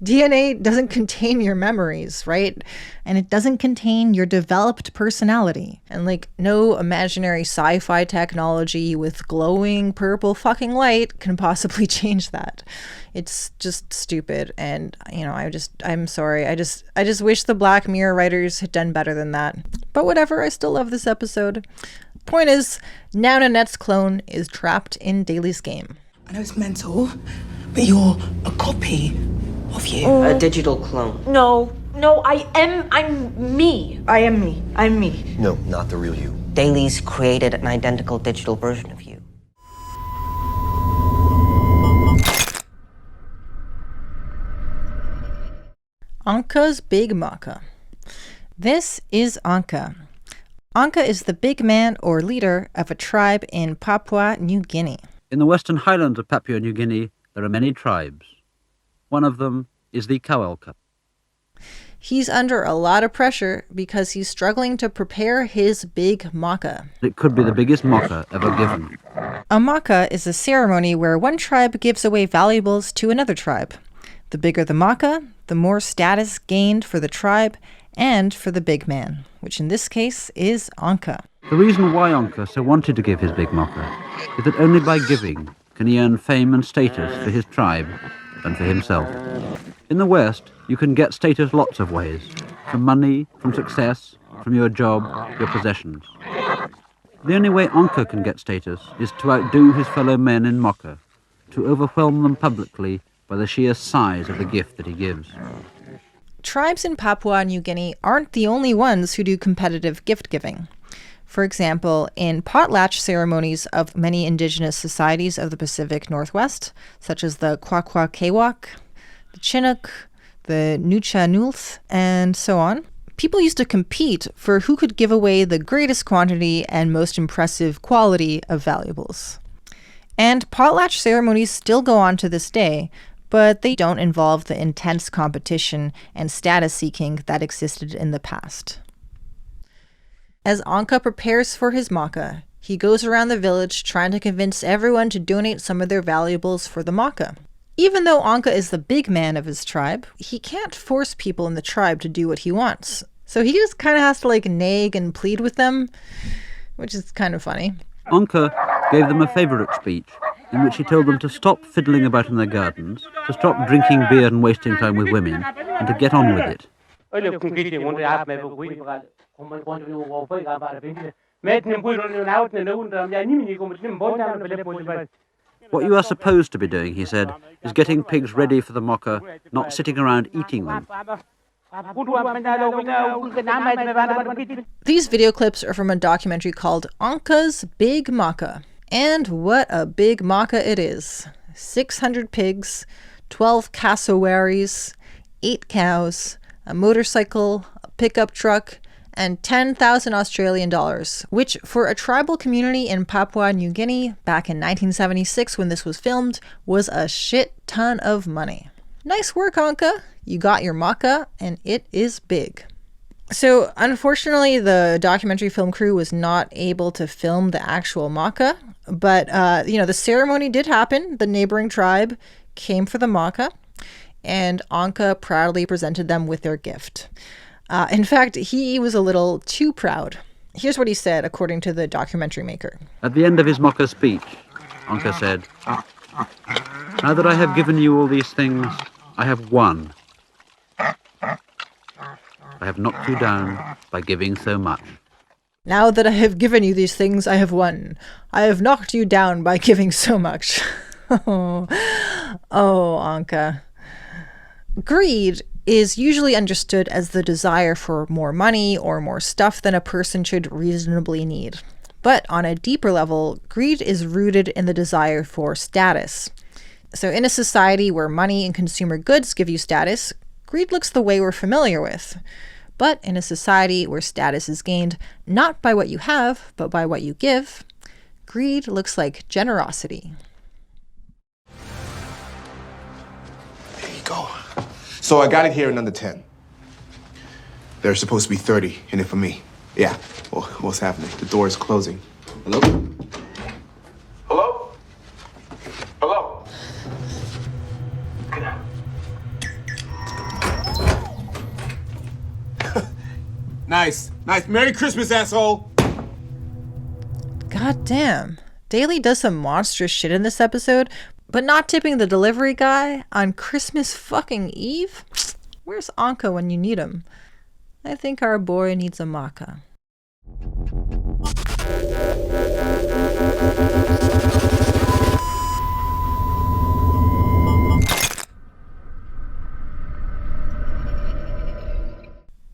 DNA doesn't contain your memories, right? And it doesn't contain your developed personality. And no imaginary sci-fi technology with glowing purple fucking light can possibly change that. It's just stupid. And I'm sorry. I just wish the Black Mirror writers had done better than that. But whatever, I still love this episode. Point is, now Nanette's clone is trapped in Daly's game. I know it's mental, but you're a copy of you. A digital clone. No, I'm me. I am me. I'm me. No, not the real you. Daly's created an identical digital version of you. Ongka's Big Moka. This is Ongka. Ongka is the big man or leader of a tribe in Papua New Guinea. In the western highlands of Papua New Guinea, there are many tribes. One of them is the Ongka. He's under a lot of pressure because he's struggling to prepare his big Moka. It could be the biggest Moka ever given. A Moka is a ceremony where one tribe gives away valuables to another tribe. The bigger the Moka, the more status gained for the tribe and for the big man, which in this case is Ongka. The reason why Ongka so wanted to give his big Moka is that only by giving can he earn fame and status for his tribe and for himself. In the West, you can get status lots of ways, from money, from success, from your job, your possessions. The only way Ongka can get status is to outdo his fellow men in Moka, to overwhelm them publicly by the sheer size of the gift that he gives. Tribes in Papua New Guinea aren't the only ones who do competitive gift-giving. For example, in potlatch ceremonies of many indigenous societies of the Pacific Northwest, such as the Kwakwaka'wakw, the Chinook, the Nuchanulth, and so on, people used to compete for who could give away the greatest quantity and most impressive quality of valuables. And potlatch ceremonies still go on to this day, but they don't involve the intense competition and status seeking that existed in the past. As Ongka prepares for his Moka, he goes around the village trying to convince everyone to donate some of their valuables for the Moka. Even though Ongka is the big man of his tribe, he can't force people in the tribe to do what he wants. So he just kind of has to nag and plead with them, which is kind of funny. Ongka gave them a favourite speech in which he told them to stop fiddling about in their gardens, to stop drinking beer and wasting time with women, and to get on with it. What you are supposed to be doing, he said, is getting pigs ready for the Moka, not sitting around eating them. These video clips are from a documentary called Ongka's Big Moka. And what a big Moka it is. 600 pigs, 12 cassowaries, 8 cows, a motorcycle, a pickup truck, and 10,000 Australian dollars, which for a tribal community in Papua New Guinea back in 1976 when this was filmed was a shit ton of money. Nice work, Ongka. You got your Moka, and it is big. So, unfortunately, the documentary film crew was not able to film the actual Moka, but, the ceremony did happen. The neighboring tribe came for the Moka, and Ongka proudly presented them with their gift. In fact, he was a little too proud. Here's what he said, according to the documentary maker. At the end of his Moka speech, Ongka said, "Now that I have given you all these things, I have won. I have knocked you down by giving so much." Now that I have given you these things, I have won. I have knocked you down by giving so much. Oh, Ongka. Greed is usually understood as the desire for more money or more stuff than a person should reasonably need. But on a deeper level, greed is rooted in the desire for status. So in a society where money and consumer goods give you status, greed looks the way we're familiar with. But in a society where status is gained not by what you have, but by what you give, greed looks like generosity. There you go. So I got it here in under 10. There's supposed to be 30 in it for me. Yeah. Well, what's happening? The door is closing. Hello? Hello? Hello? Get out. Nice. Merry Christmas, asshole. God damn. Daly does some monstrous shit in this episode, but not tipping the delivery guy on Christmas fucking Eve? Where's Ongka when you need him? I think our boy needs a Moka.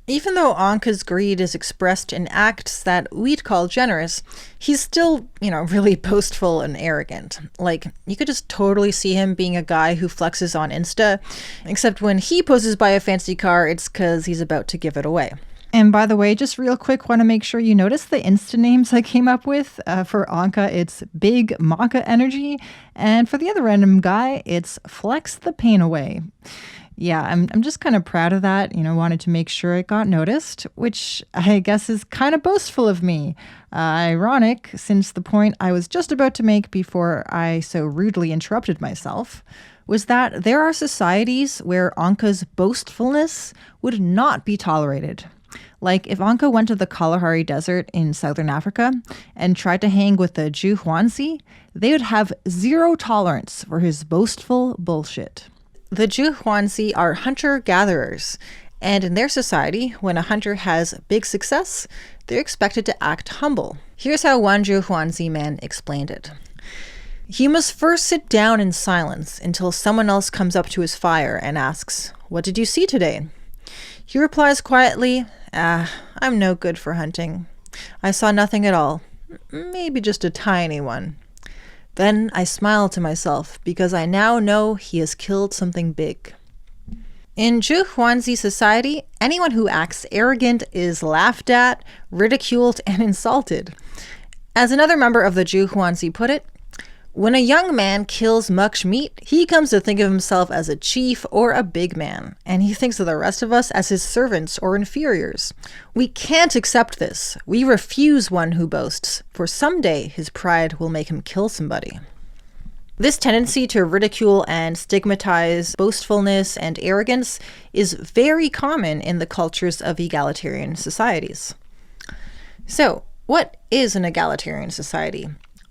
Even though Ongka's greed is expressed in acts that we'd call generous, he's still, really boastful and arrogant. Like, you could just totally see him being a guy who flexes on Insta, except when he poses by a fancy car, it's because he's about to give it away. And by the way, just real quick, want to make sure you notice the Insta names I came up with. For Ongka, it's Big Moka Energy. And for the other random guy, it's Flex the Pain Away. Yeah, I'm just kind of proud of that. Wanted to make sure it got noticed, which I guess is kind of boastful of me. Ironic, since the point I was just about to make before I so rudely interrupted myself was that there are societies where Ongka's boastfulness would not be tolerated. Like if Ongka went to the Kalahari Desert in southern Africa and tried to hang with the Juhuanzi, they would have zero tolerance for his boastful bullshit. The Juhuanzi are hunter-gatherers, and in their society, when a hunter has big success, they're expected to act humble. Here's how one Juhuanzi man explained it. He must first sit down in silence until someone else comes up to his fire and asks, "What did you see today?" He replies quietly, "I'm no good for hunting. I saw nothing at all. Maybe just a tiny one." Then I smile to myself because I now know he has killed something big. In Juhuanzi society, anyone who acts arrogant is laughed at, ridiculed, and insulted. As another member of the Juhuanzi put it, when a young man kills much meat, he comes to think of himself as a chief or a big man, and he thinks of the rest of us as his servants or inferiors. We can't accept this. We refuse one who boasts, for someday his pride will make him kill somebody. This tendency to ridicule and stigmatize boastfulness and arrogance is very common in the cultures of egalitarian societies. So, what is an egalitarian society?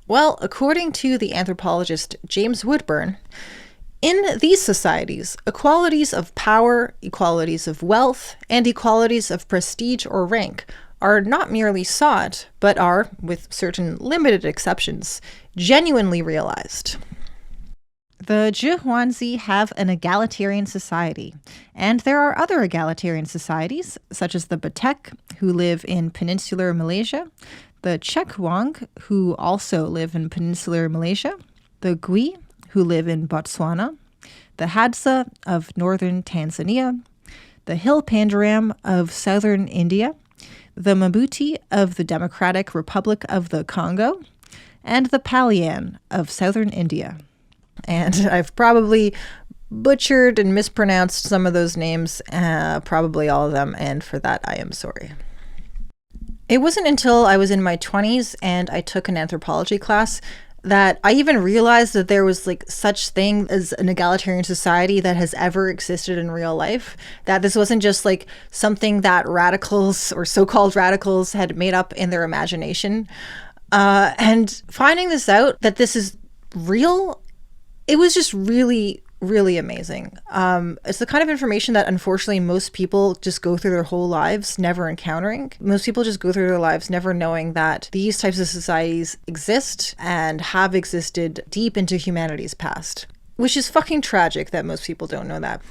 Well, according to the anthropologist James Woodburn, in these societies, equalities of power, equalities of wealth, and equalities of prestige or rank are not merely sought, but are, with certain limited exceptions, genuinely realized. The Juhuanzi have an egalitarian society, and there are other egalitarian societies, such as the Batek, who live in peninsular Malaysia, the Chekwang, who also live in peninsular Malaysia, the Gui, who live in Botswana, the Hadza of northern Tanzania, the Hill Pandaram of southern India, the Mabuti of the Democratic Republic of the Congo, and the Palian of southern India. And I've probably butchered and mispronounced some of those names, probably all of them, and for that I am sorry. It wasn't until I was in my 20s and I took an anthropology class that I even realized that there was such thing as an egalitarian society that has ever existed in real life. That this wasn't just something that radicals or so-called radicals had made up in their imagination. And finding this out, that this is real, it was just really, really amazing. It's the kind of information that unfortunately most people just go through their whole lives never encountering. Most people just go through their lives never knowing that these types of societies exist and have existed deep into humanity's past, which is fucking tragic that most people don't know that.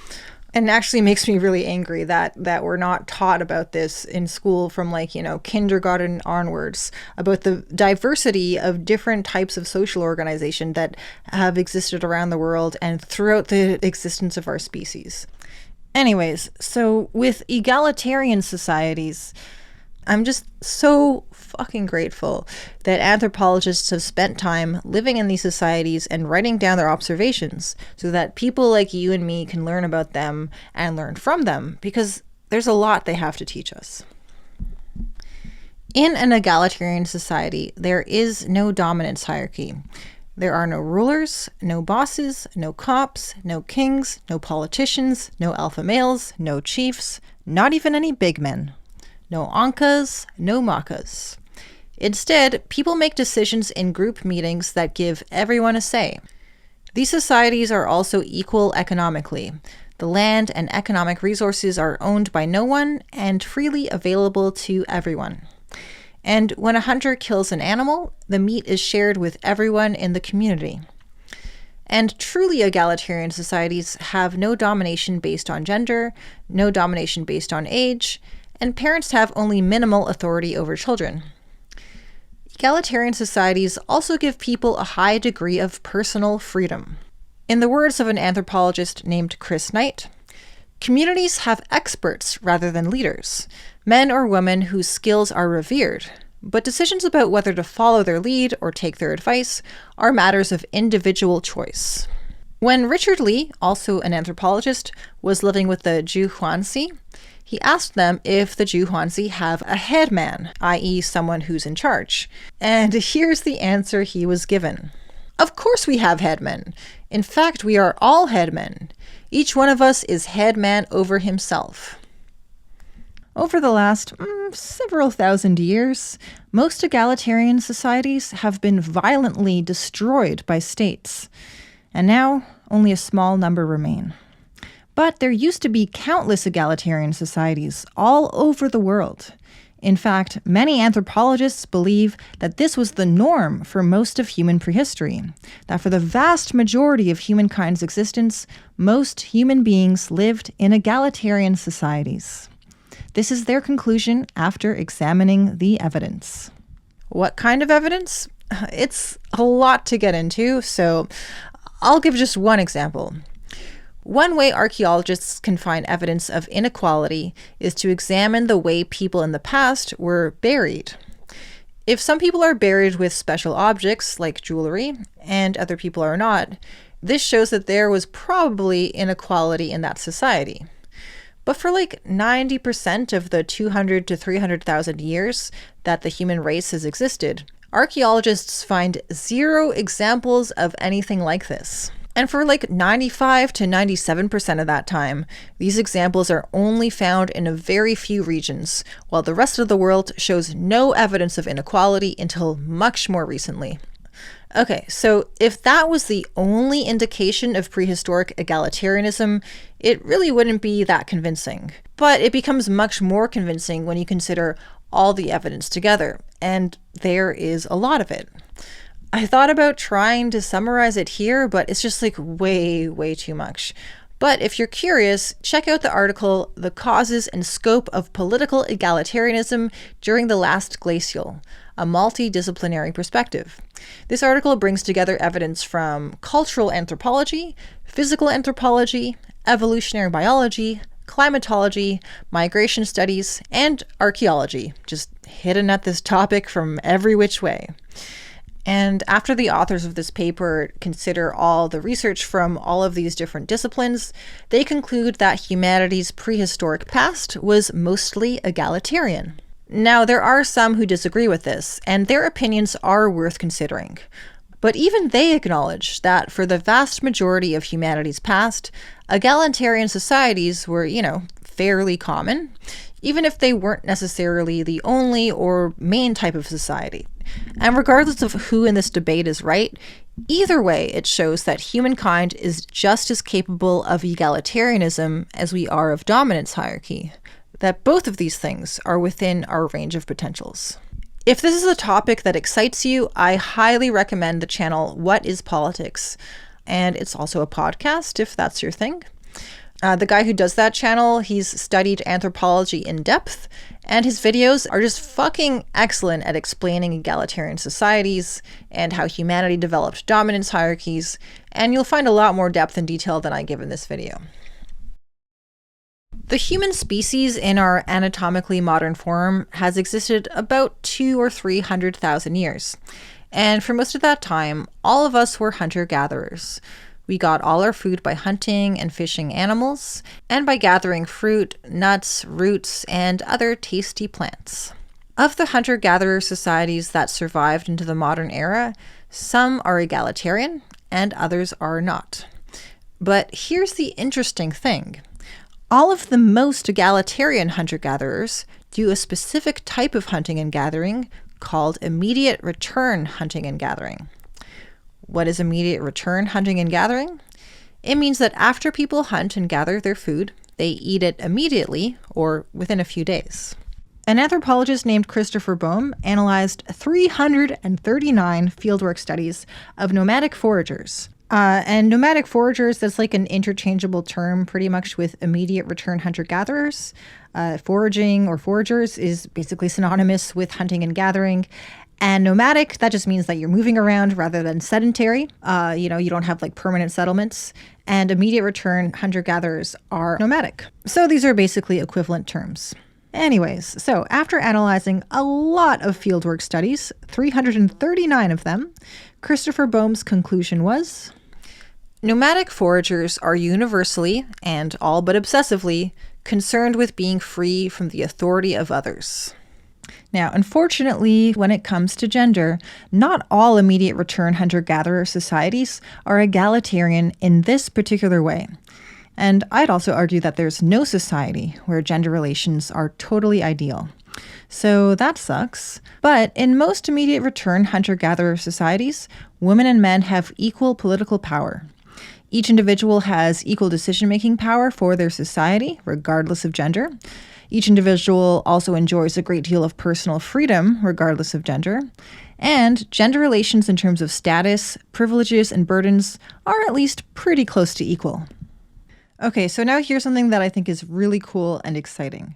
And actually makes me really angry that we're not taught about this in school from kindergarten onwards, about the diversity of different types of social organization that have existed around the world and throughout the existence of our species. Anyways, so with egalitarian societies, I'm just so fucking grateful that anthropologists have spent time living in these societies and writing down their observations so that people like you and me can learn about them and learn from them, because there's a lot they have to teach us. In an egalitarian society, there is no dominance hierarchy. There are no rulers, no bosses, no cops, no kings, no politicians, no alpha males, no chiefs, not even any big men. No Ongkas, no Mokas. Instead, people make decisions in group meetings that give everyone a say. These societies are also equal economically. The land and economic resources are owned by no one and freely available to everyone. And when a hunter kills an animal, the meat is shared with everyone in the community. And truly egalitarian societies have no domination based on gender, no domination based on age, and parents have only minimal authority over children. Egalitarian societies also give people a high degree of personal freedom. In the words of an anthropologist named Chris Knight, Communities have experts rather than leaders, men or women whose skills are revered, but decisions about whether to follow their lead or take their advice are matters of individual choice. When Richard Lee, also an anthropologist, was living with the Zhuangzi, he asked them if the Zhuangzi have a headman, i.e. someone who's in charge. And here's the answer he was given. Of course we have headmen. In fact, we are all headmen. Each one of us is headman over himself. Over the last several thousand years, most egalitarian societies have been violently destroyed by states. And now, only a small number remain. But there used to be countless egalitarian societies all over the world. In fact, many anthropologists believe that this was the norm for most of human prehistory, that for the vast majority of humankind's existence, most human beings lived in egalitarian societies. This is their conclusion after examining the evidence. What kind of evidence? It's a lot to get into, so I'll give just one example. One way archaeologists can find evidence of inequality is to examine the way people in the past were buried. If some people are buried with special objects like jewelry and other people are not, this shows that there was probably inequality in that society. But for like 90% of the 200 to 300,000 years that the human race has existed, archaeologists find 0 examples of anything like this. And for like 95 to 97% of that time, these examples are only found in a very few regions, while the rest of the world shows no evidence of inequality until much more recently. Okay, so if that was the only indication of prehistoric egalitarianism, it really wouldn't be that convincing. But it becomes much more convincing when you consider all the evidence together, and there is a lot of it. I thought about trying to summarize it here, but it's just like way too much. But if you're curious, check out the article, The Causes and Scope of Political Egalitarianism During the Last Glacial, a multidisciplinary perspective. This article brings together evidence from cultural anthropology, physical anthropology, evolutionary biology, climatology, migration studies, and archaeology, just hidden at this topic from every which way. And after the authors of this paper consider all the research from all of these different disciplines, they conclude that humanity's prehistoric past was mostly egalitarian. Now, there are some who disagree with this, and their opinions are worth considering. But even they acknowledge that for the vast majority of humanity's past, egalitarian societies were, fairly common, even if they weren't necessarily the only or main type of society. And regardless of who in this debate is right, either way it shows that humankind is just as capable of egalitarianism as we are of dominance hierarchy, that both of these things are within our range of potentials. If this is a topic that excites you, I highly recommend the channel What is Politics? And it's also a podcast if that's your thing. The guy who does that channel, he's studied anthropology in depth, and his videos are just fucking excellent at explaining egalitarian societies and how humanity developed dominance hierarchies, and you'll find a lot more depth and detail than I give in this video. The human species in our anatomically modern form has existed about 200,000 or 300,000 years, and for most of that time, all of us were hunter-gatherers. We got all our food by hunting and fishing animals, and by gathering fruit, nuts, roots, and other tasty plants. Of the hunter-gatherer societies that survived into the modern era, some are egalitarian, and others are not. But here's the interesting thing. All of the most egalitarian hunter-gatherers do a specific type of hunting and gathering called immediate return hunting and gathering. What is immediate return hunting and gathering? It means that after people hunt and gather their food, they eat it immediately or within a few days. An anthropologist named Christopher Boehm analyzed 339 fieldwork studies of nomadic foragers. And nomadic foragers, that's like an interchangeable term pretty much with immediate return hunter-gatherers. Foraging or foragers is basically synonymous with hunting and gathering. And nomadic, that just means that you're moving around rather than sedentary. You don't have like permanent settlements. And immediate return hunter-gatherers are nomadic. So these are basically equivalent terms. Anyways, so after analyzing a lot of fieldwork studies, 339 of them, Christopher Boehm's conclusion was, nomadic foragers are universally, and all but obsessively, concerned with being free from the authority of others. Now, unfortunately, when it comes to gender, not all immediate return hunter-gatherer societies are egalitarian in this particular way. And I'd also argue that there's no society where gender relations are totally ideal. So that sucks. But in most immediate return hunter-gatherer societies, women and men have equal political power. Each individual has equal decision-making power for their society, regardless of gender. Each individual also enjoys a great deal of personal freedom, regardless of gender. And gender relations in terms of status, privileges, and burdens are at least pretty close to equal. Okay, so now here's something that I think is really cool and exciting.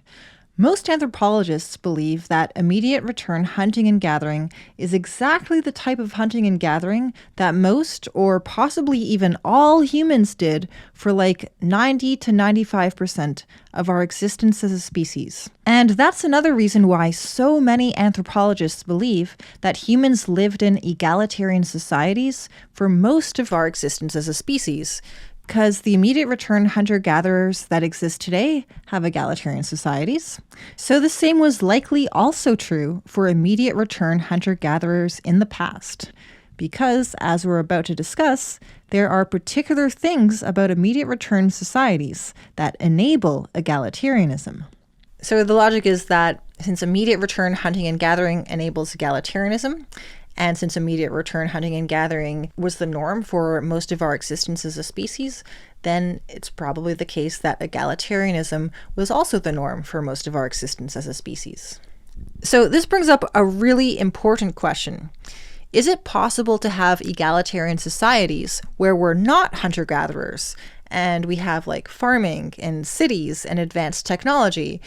Most anthropologists believe that immediate return hunting and gathering is exactly the type of hunting and gathering that most, or possibly even all humans did for like 90 to 95% of our existence as a species. And that's another reason why so many anthropologists believe that humans lived in egalitarian societies for most of our existence as a species. Because the immediate return hunter-gatherers that exist today have egalitarian societies. So the same was likely also true for immediate return hunter-gatherers in the past. Because, as we're about to discuss, there are particular things about immediate return societies that enable egalitarianism. So the logic is that since immediate return hunting and gathering enables egalitarianism, and since immediate return hunting and gathering was the norm for most of our existence as a species, then it's probably the case that egalitarianism was also the norm for most of our existence as a species. So this brings up a really important question. Is it possible to have egalitarian societies where we're not hunter-gatherers and we have like farming and cities and advanced technology?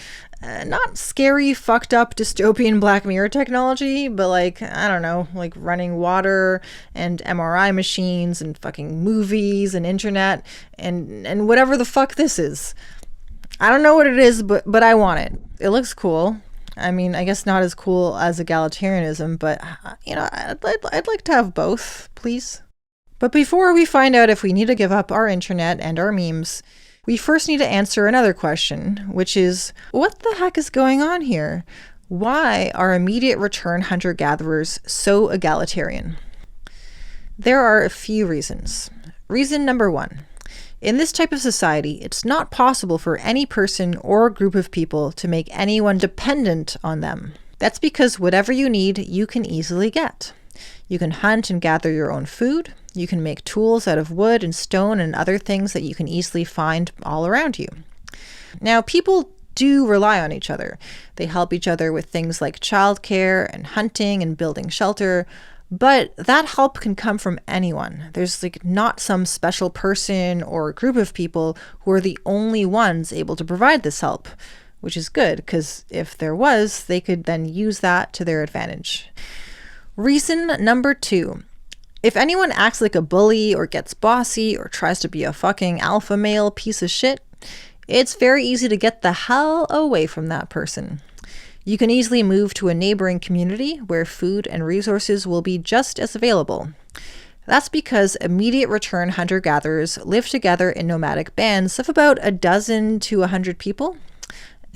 Not scary, fucked up dystopian Black Mirror technology, but like, I don't know, like running water and MRI machines and fucking movies and internet and whatever the fuck this is. I don't know what it is, but I want it. It looks cool. I mean, I guess not as cool as egalitarianism, but I'd like to have both, please. But before we find out if we need to give up our internet and our memes, we first need to answer another question, which is, what the heck is going on here? Why are immediate return hunter-gatherers so egalitarian? There are a few reasons. Reason number one. In this type of society, it's not possible for any person or group of people to make anyone dependent on them. That's because whatever you need, you can easily get. You can hunt and gather your own food. You can make tools out of wood and stone and other things that you can easily find all around you. Now, people do rely on each other. They help each other with things like childcare and hunting and building shelter, but that help can come from anyone. There's like not some special person or group of people who are the only ones able to provide this help, which is good, because if there was, they could then use that to their advantage. Reason number two. If anyone acts like a bully or gets bossy or tries to be a fucking alpha male piece of shit, it's very easy to get the hell away from that person. You can easily move to a neighboring community where food and resources will be just as available. That's because immediate return hunter-gatherers live together in nomadic bands of about 12 to 100 people.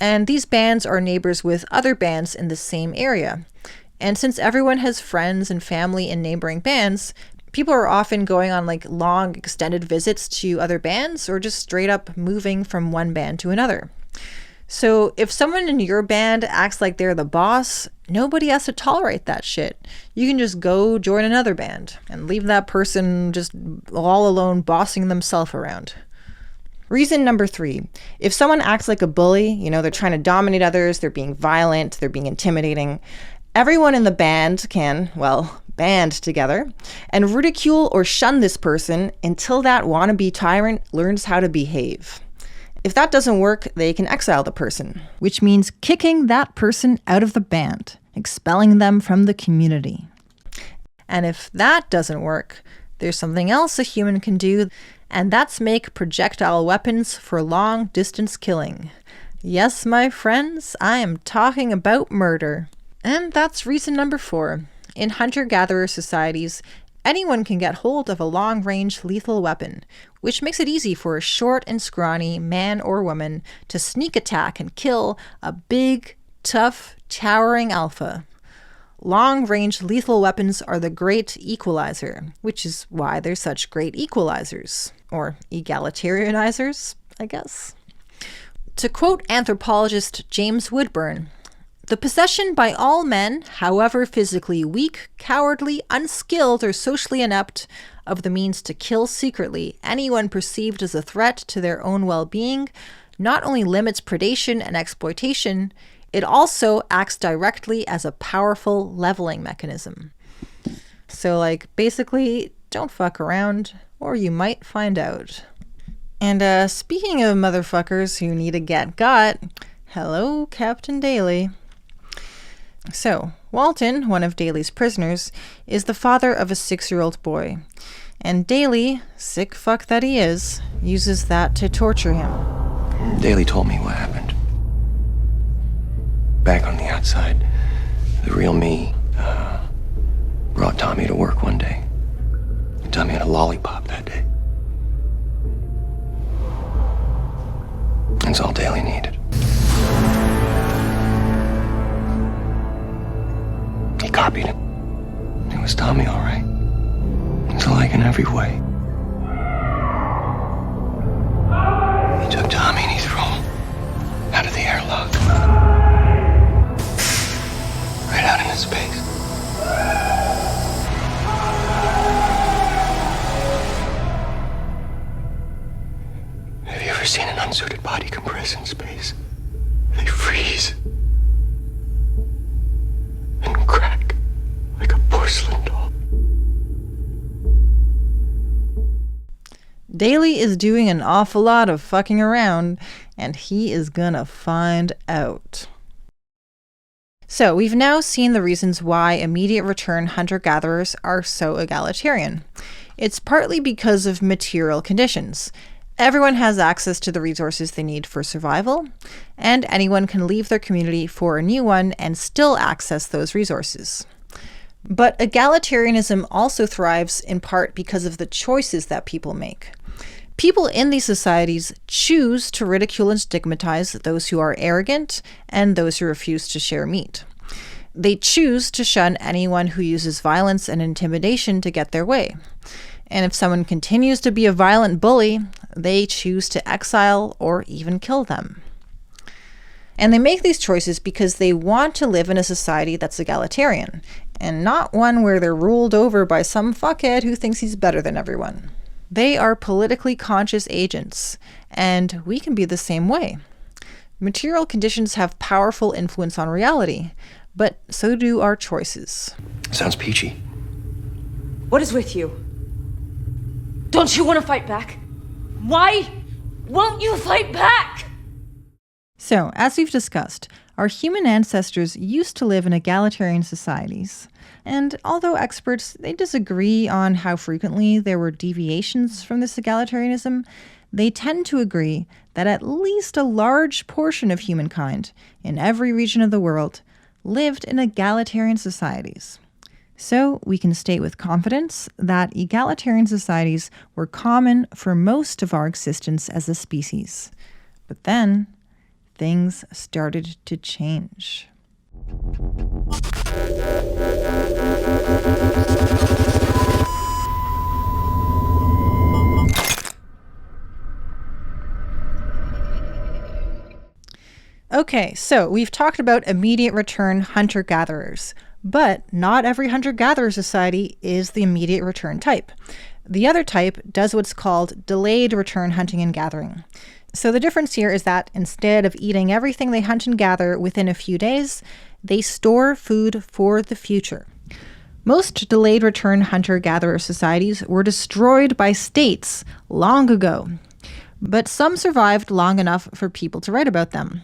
And these bands are neighbors with other bands in the same area. And since everyone has friends and family in neighboring bands, people are often going on like long extended visits to other bands or just straight up moving from one band to another. So if someone in your band acts like they're the boss, nobody has to tolerate that shit. You can just go join another band and leave that person just all alone bossing themselves around. Reason number three, if someone acts like a bully, they're trying to dominate others, they're being violent, they're being intimidating, everyone in the band can, band together and ridicule or shun this person until that wannabe tyrant learns how to behave. If that doesn't work, they can exile the person, which means kicking that person out of the band. expelling them from the community. And if that doesn't work, there's something else a human can do, and that's make projectile weapons for long-distance killing. Yes, my friends, I am talking about murder. And that's reason number 4. In hunter-gatherer societies, anyone can get hold of a long-range lethal weapon, which makes it easy for a short and scrawny man or woman to sneak attack and kill a big, tough, towering alpha. Long-range lethal weapons are the great equalizer, which is why they're such great equalizers, or egalitarianizers, I guess. To quote anthropologist James Woodburn, "The possession by all men, however physically weak, cowardly, unskilled, or socially inept, of the means to kill secretly anyone perceived as a threat to their own well-being, not only limits predation and exploitation, it also acts directly as a powerful leveling mechanism." So, like, basically, don't fuck around, or you might find out. And speaking of motherfuckers who need to get got, hello, Captain Daly. So, Walton, one of Daly's prisoners, is the father of a 6-year-old boy. And Daly, sick fuck that he is, uses that to torture him. Daly told me what happened. Back on the outside, the real me brought Tommy to work one day. Tommy had a lollipop that day. That's all Daly needed. He copied it. It was Tommy, all right. It's alike in every way. He took Tommy and he threw him out of the airlock. Right out into space. Have you ever seen an unsuited body compress in space? They freeze and crack like a porcelain doll. Daly is doing an awful lot of fucking around, and he is gonna find out. So, we've now seen the reasons why immediate return hunter-gatherers are so egalitarian. It's partly because of material conditions. Everyone has access to the resources they need for survival, and anyone can leave their community for a new one and still access those resources. But egalitarianism also thrives in part because of the choices that people make. People in these societies choose to ridicule and stigmatize those who are arrogant and those who refuse to share meat. They choose to shun anyone who uses violence and intimidation to get their way. And if someone continues to be a violent bully, they choose to exile or even kill them. And they make these choices because they want to live in a society that's egalitarian, and not one where they're ruled over by some fuckhead who thinks he's better than everyone. They are politically conscious agents, and we can be the same way. Material conditions have powerful influence on reality, but so do our choices. Sounds peachy. What is with you? Don't you want to fight back? Why won't you fight back? So, as we've discussed, our human ancestors used to live in egalitarian societies. And although experts, they disagree on how frequently there were deviations from this egalitarianism, they tend to agree that at least a large portion of humankind in every region of the world lived in egalitarian societies. So we can state with confidence that egalitarian societies were common for most of our existence as a species. But then, things started to change. Okay, so we've talked about immediate return hunter-gatherers, but not every hunter-gatherer society is the immediate return type. The other type does what's called delayed return hunting and gathering. So the difference here is that instead of eating everything they hunt and gather within a few days, they store food for the future. Most delayed return hunter-gatherer societies were destroyed by states long ago, but some survived long enough for people to write about them.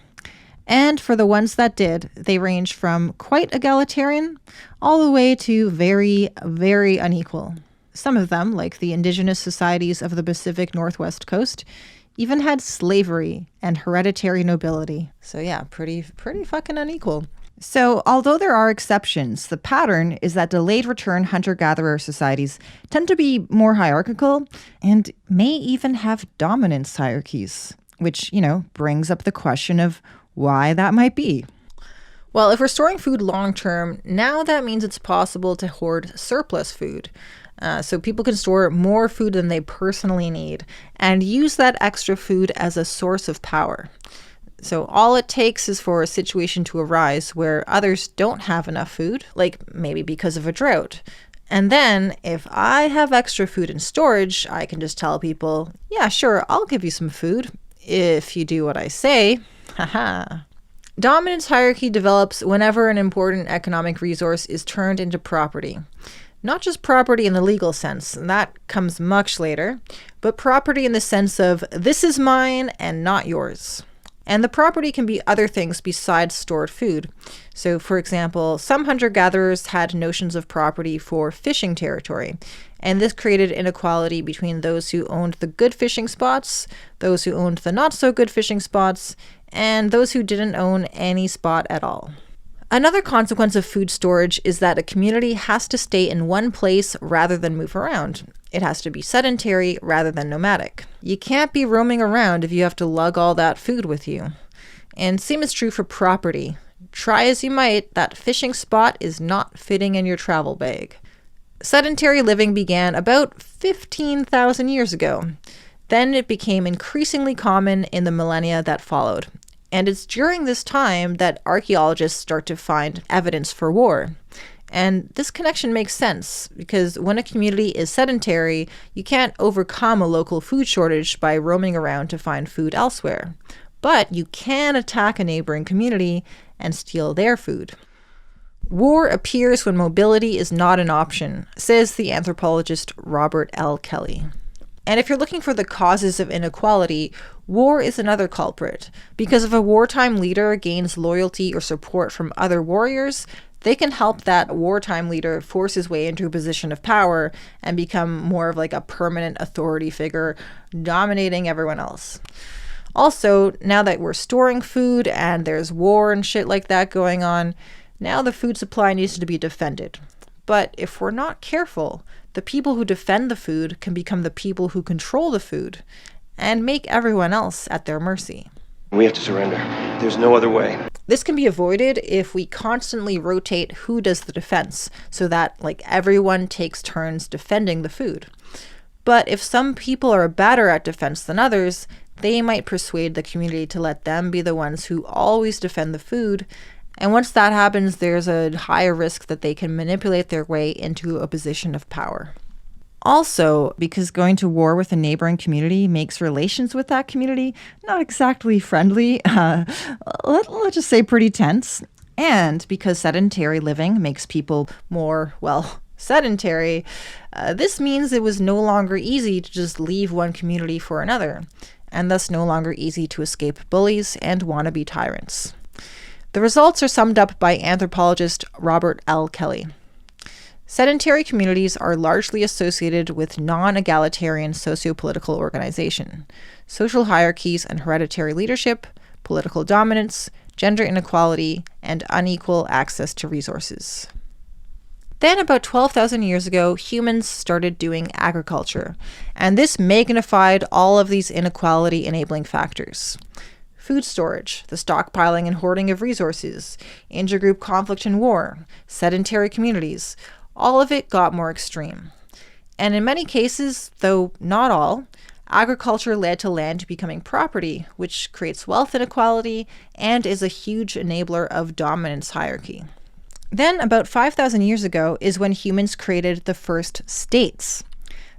And for the ones that did, they range from quite egalitarian all the way to very, very unequal. Some of them, like the indigenous societies of the Pacific Northwest coast, even had slavery and hereditary nobility. So yeah, pretty fucking unequal. So although there are exceptions, the pattern is that delayed return hunter-gatherer societies tend to be more hierarchical and may even have dominance hierarchies, which, brings up the question of why that might be. Well, if we're storing food long-term, now that means it's possible to hoard surplus food. So people can store more food than they personally need and use that extra food as a source of power. So all it takes is for a situation to arise where others don't have enough food, like maybe because of a drought. And then if I have extra food in storage, I can just tell people, yeah, sure, I'll give you some food if you do what I say. Haha. Dominance hierarchy develops whenever an important economic resource is turned into property. Not just property in the legal sense, and that comes much later, but property in the sense of this is mine and not yours. And the property can be other things besides stored food. So, for example, some hunter-gatherers had notions of property for fishing territory, and this created inequality between those who owned the good fishing spots, those who owned the not-so-good fishing spots, and those who didn't own any spot at all. Another consequence of food storage is that a community has to stay in one place rather than move around. It has to be sedentary rather than nomadic. You can't be roaming around if you have to lug all that food with you. And same is true for property. Try as you might, that fishing spot is not fitting in your travel bag. Sedentary living began about 15,000 years ago. Then it became increasingly common in the millennia that followed. And it's during this time that archaeologists start to find evidence for war. And this connection makes sense because when a community is sedentary, you can't overcome a local food shortage by roaming around to find food elsewhere. But you can attack a neighboring community and steal their food. War appears when mobility is not an option, says the anthropologist Robert L. Kelly. And if you're looking for the causes of inequality, war is another culprit. Because if a wartime leader gains loyalty or support from other warriors, they can help that wartime leader force his way into a position of power and become more of like a permanent authority figure, dominating everyone else. Also, now that we're storing food and there's war and shit like that going on, now the food supply needs to be defended. But if we're not careful, the people who defend the food can become the people who control the food and make everyone else at their mercy. We have to surrender. There's no other way. This can be avoided if we constantly rotate who does the defense so that everyone takes turns defending the food. But if some people are better at defense than others, they might persuade the community to let them be the ones who always defend the food. And once that happens, there's a higher risk that they can manipulate their way into a position of power. Also, because going to war with a neighboring community makes relations with that community not exactly friendly, let's just say pretty tense. And because sedentary living makes people more, sedentary, this means it was no longer easy to just leave one community for another, and thus no longer easy to escape bullies and wannabe tyrants. The results are summed up by anthropologist Robert L. Kelly. Sedentary communities are largely associated with non-egalitarian socio-political organization, social hierarchies and hereditary leadership, political dominance, gender inequality, and unequal access to resources. Then, about 12,000 years ago, humans started doing agriculture, and this magnified all of these inequality-enabling factors. Food storage, the stockpiling and hoarding of resources, intergroup conflict and war, sedentary communities, all of it got more extreme. And in many cases, though not all, agriculture led to land becoming property, which creates wealth inequality and is a huge enabler of dominance hierarchy. Then, about 5,000 years ago, is when humans created the first states.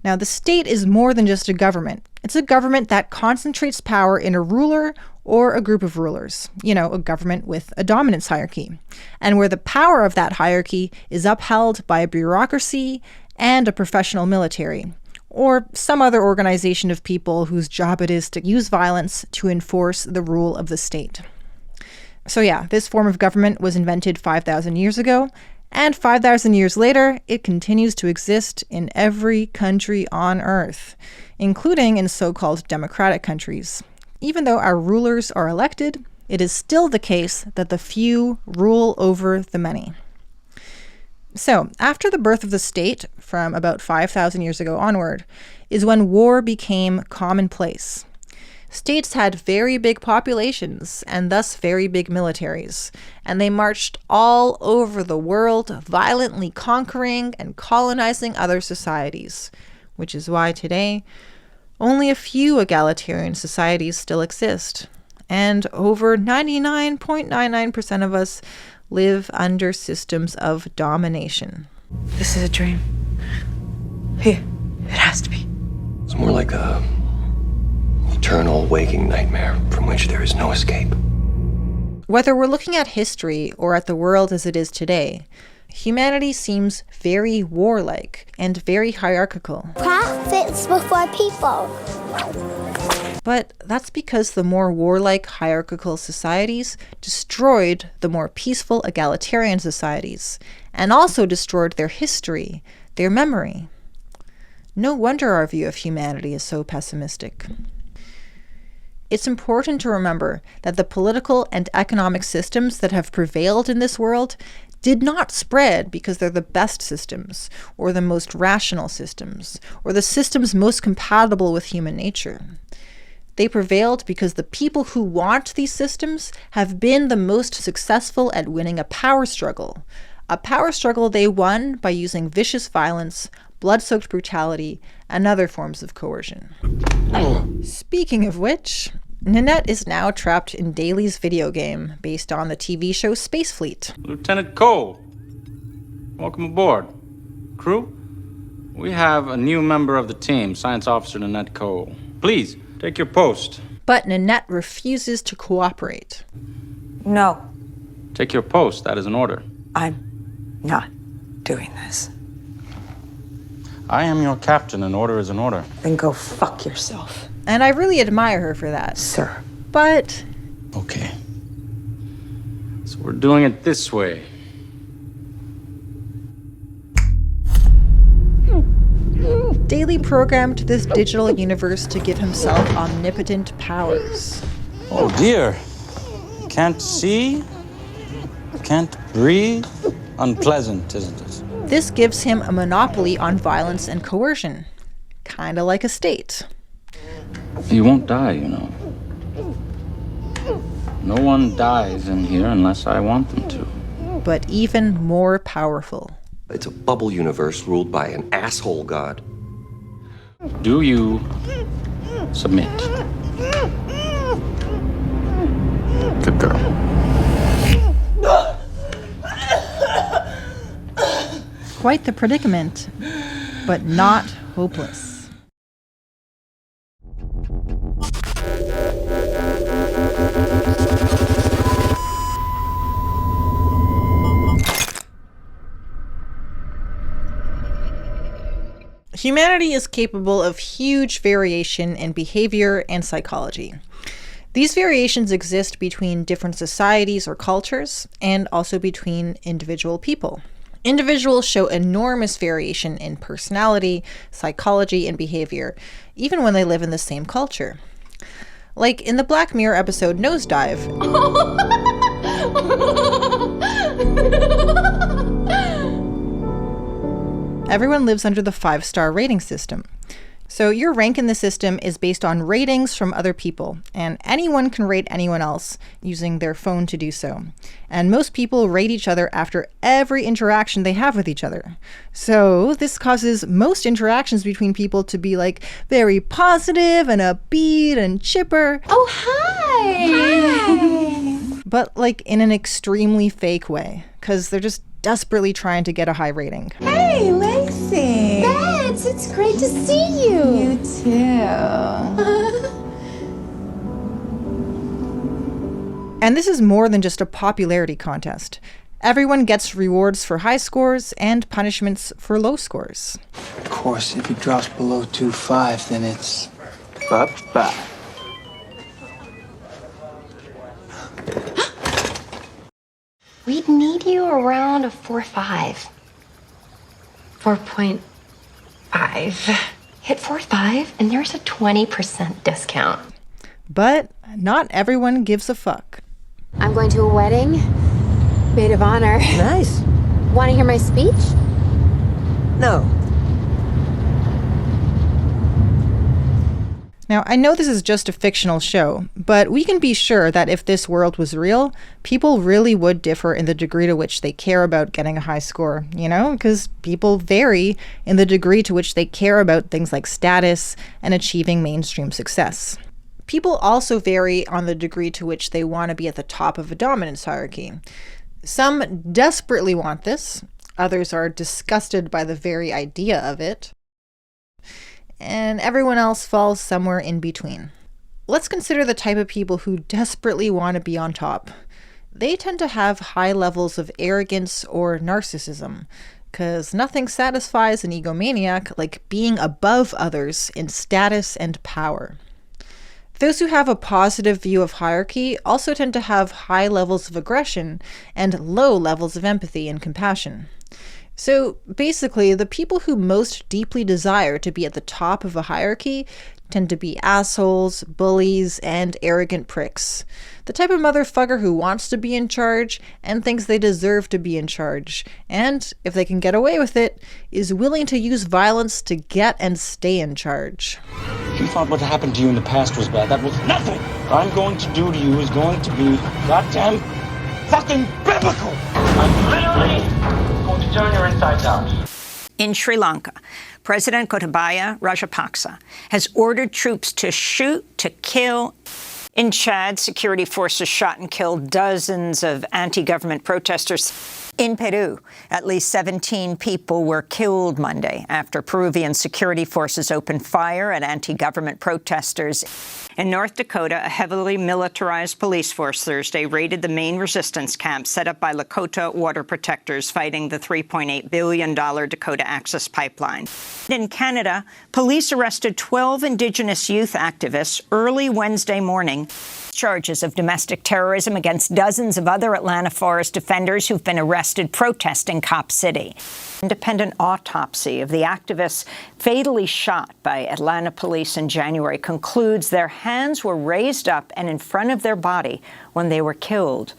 Now, the state is more than just a government. It's a government that concentrates power in a ruler or a group of rulers, a government with a dominance hierarchy, and where the power of that hierarchy is upheld by a bureaucracy and a professional military, or some other organization of people whose job it is to use violence to enforce the rule of the state. So yeah, this form of government was invented 5,000 years ago, and 5,000 years later, it continues to exist in every country on Earth, including in so-called democratic countries. Even though our rulers are elected, it is still the case that the few rule over the many. So, after the birth of the state, from about 5,000 years ago onward, is when war became commonplace. States had very big populations, and thus very big militaries, and they marched all over the world, violently conquering and colonizing other societies, which is why today, only a few egalitarian societies still exist, and over 99.99% of us live under systems of domination. This is a dream. Here, it has to be. It's more like a eternal waking nightmare from which there is no escape. Whether we're looking at history or at the world as it is today, humanity seems very warlike and very hierarchical. Profits before people. But that's because the more warlike hierarchical societies destroyed the more peaceful egalitarian societies, and also destroyed their history, their memory. No wonder our view of humanity is so pessimistic. It's important to remember that the political and economic systems that have prevailed in this world did not spread because they're the best systems, or the most rational systems, or the systems most compatible with human nature. They prevailed because the people who want these systems have been the most successful at winning a power struggle they won by using vicious violence, blood-soaked brutality, and other forms of coercion. Speaking of which, Nanette is now trapped in Daly's video game based on the TV show Space Fleet. Lieutenant Cole, welcome aboard. Crew, we have a new member of the team, Science Officer Nanette Cole. Please, take your post. But Nanette refuses to cooperate. No, Take your post, that is an order. I'm not doing this. I am your captain, an order is an order. Then go fuck yourself. And I really admire her for that. Sir. But... Okay. So we're doing it this way. Daly programmed this digital universe to give himself omnipotent powers. Oh dear. Can't see, can't breathe. Unpleasant, isn't it? This gives him a monopoly on violence and coercion. Kinda like a state. You won't die, you know. No one dies in here unless I want them to. But even more powerful. It's a bubble universe ruled by an asshole god. Do you submit? Good girl. Quite the predicament, but not hopeless. Humanity is capable of huge variation in behavior and psychology. These variations exist between different societies or cultures, and also between individual people. Individuals show enormous variation in personality, psychology, and behavior, even when they live in the same culture. Like in the Black Mirror episode Nosedive. Everyone lives under the 5-star rating system. So your rank in the system is based on ratings from other people, and anyone can rate anyone else using their phone to do so. And most people rate each other after every interaction they have with each other. So this causes most interactions between people to be like very positive and upbeat and chipper. Oh, hi! But like in an extremely fake way, because they're just desperately trying to get a high rating. Hey, Lacey! Bets, it's great to see you! You too. And this is more than just a popularity contest. Everyone gets rewards for high scores and punishments for low scores. Of course, if he drops below 2.5, then it's bye-bye. We'd need you around a 4.5. 4.5. Hit 4.5 and there's a 20% discount. But not everyone gives a fuck. I'm going to a wedding. Maid of honor. Nice. Want to hear my speech? No. Now, I know this is just a fictional show, but we can be sure that if this world was real, people really would differ in the degree to which they care about getting a high score, you know? Because people vary in the degree to which they care about things like status and achieving mainstream success. People also vary on the degree to which they want to be at the top of a dominance hierarchy. Some desperately want this, others are disgusted by the very idea of it, and everyone else falls somewhere in between. Let's consider the type of people who desperately want to be on top. They tend to have high levels of arrogance or narcissism, because nothing satisfies an egomaniac like being above others in status and power. Those who have a positive view of hierarchy also tend to have high levels of aggression and low levels of empathy and compassion. So basically, the people who most deeply desire to be at the top of a hierarchy tend to be assholes, bullies, and arrogant pricks. The type of motherfucker who wants to be in charge and thinks they deserve to be in charge, and, if they can get away with it, is willing to use violence to get and stay in charge. If you thought what happened to you in the past was bad, that was nothing! What I'm going to do to you is going to be goddamn fucking biblical! I'm literally going to turn your insides out. In Sri Lanka, President Gotabaya Rajapaksa has ordered troops to shoot, to kill. In Chad, security forces shot and killed dozens of anti-government protesters. In Peru, at least 17 people were killed Monday after Peruvian security forces opened fire at anti-government protesters. In North Dakota, a heavily militarized police force Thursday raided the main resistance camp set up by Lakota water protectors fighting the $3.8 billion Dakota Access Pipeline. In Canada, police arrested 12 Indigenous youth activists early Wednesday morning. Charges of domestic terrorism against dozens of other Atlanta forest defenders who've been arrested protesting Cop City. Independent autopsy of the activists fatally shot by Atlanta police in January concludes their hands were raised up and in front of their body when they were killed.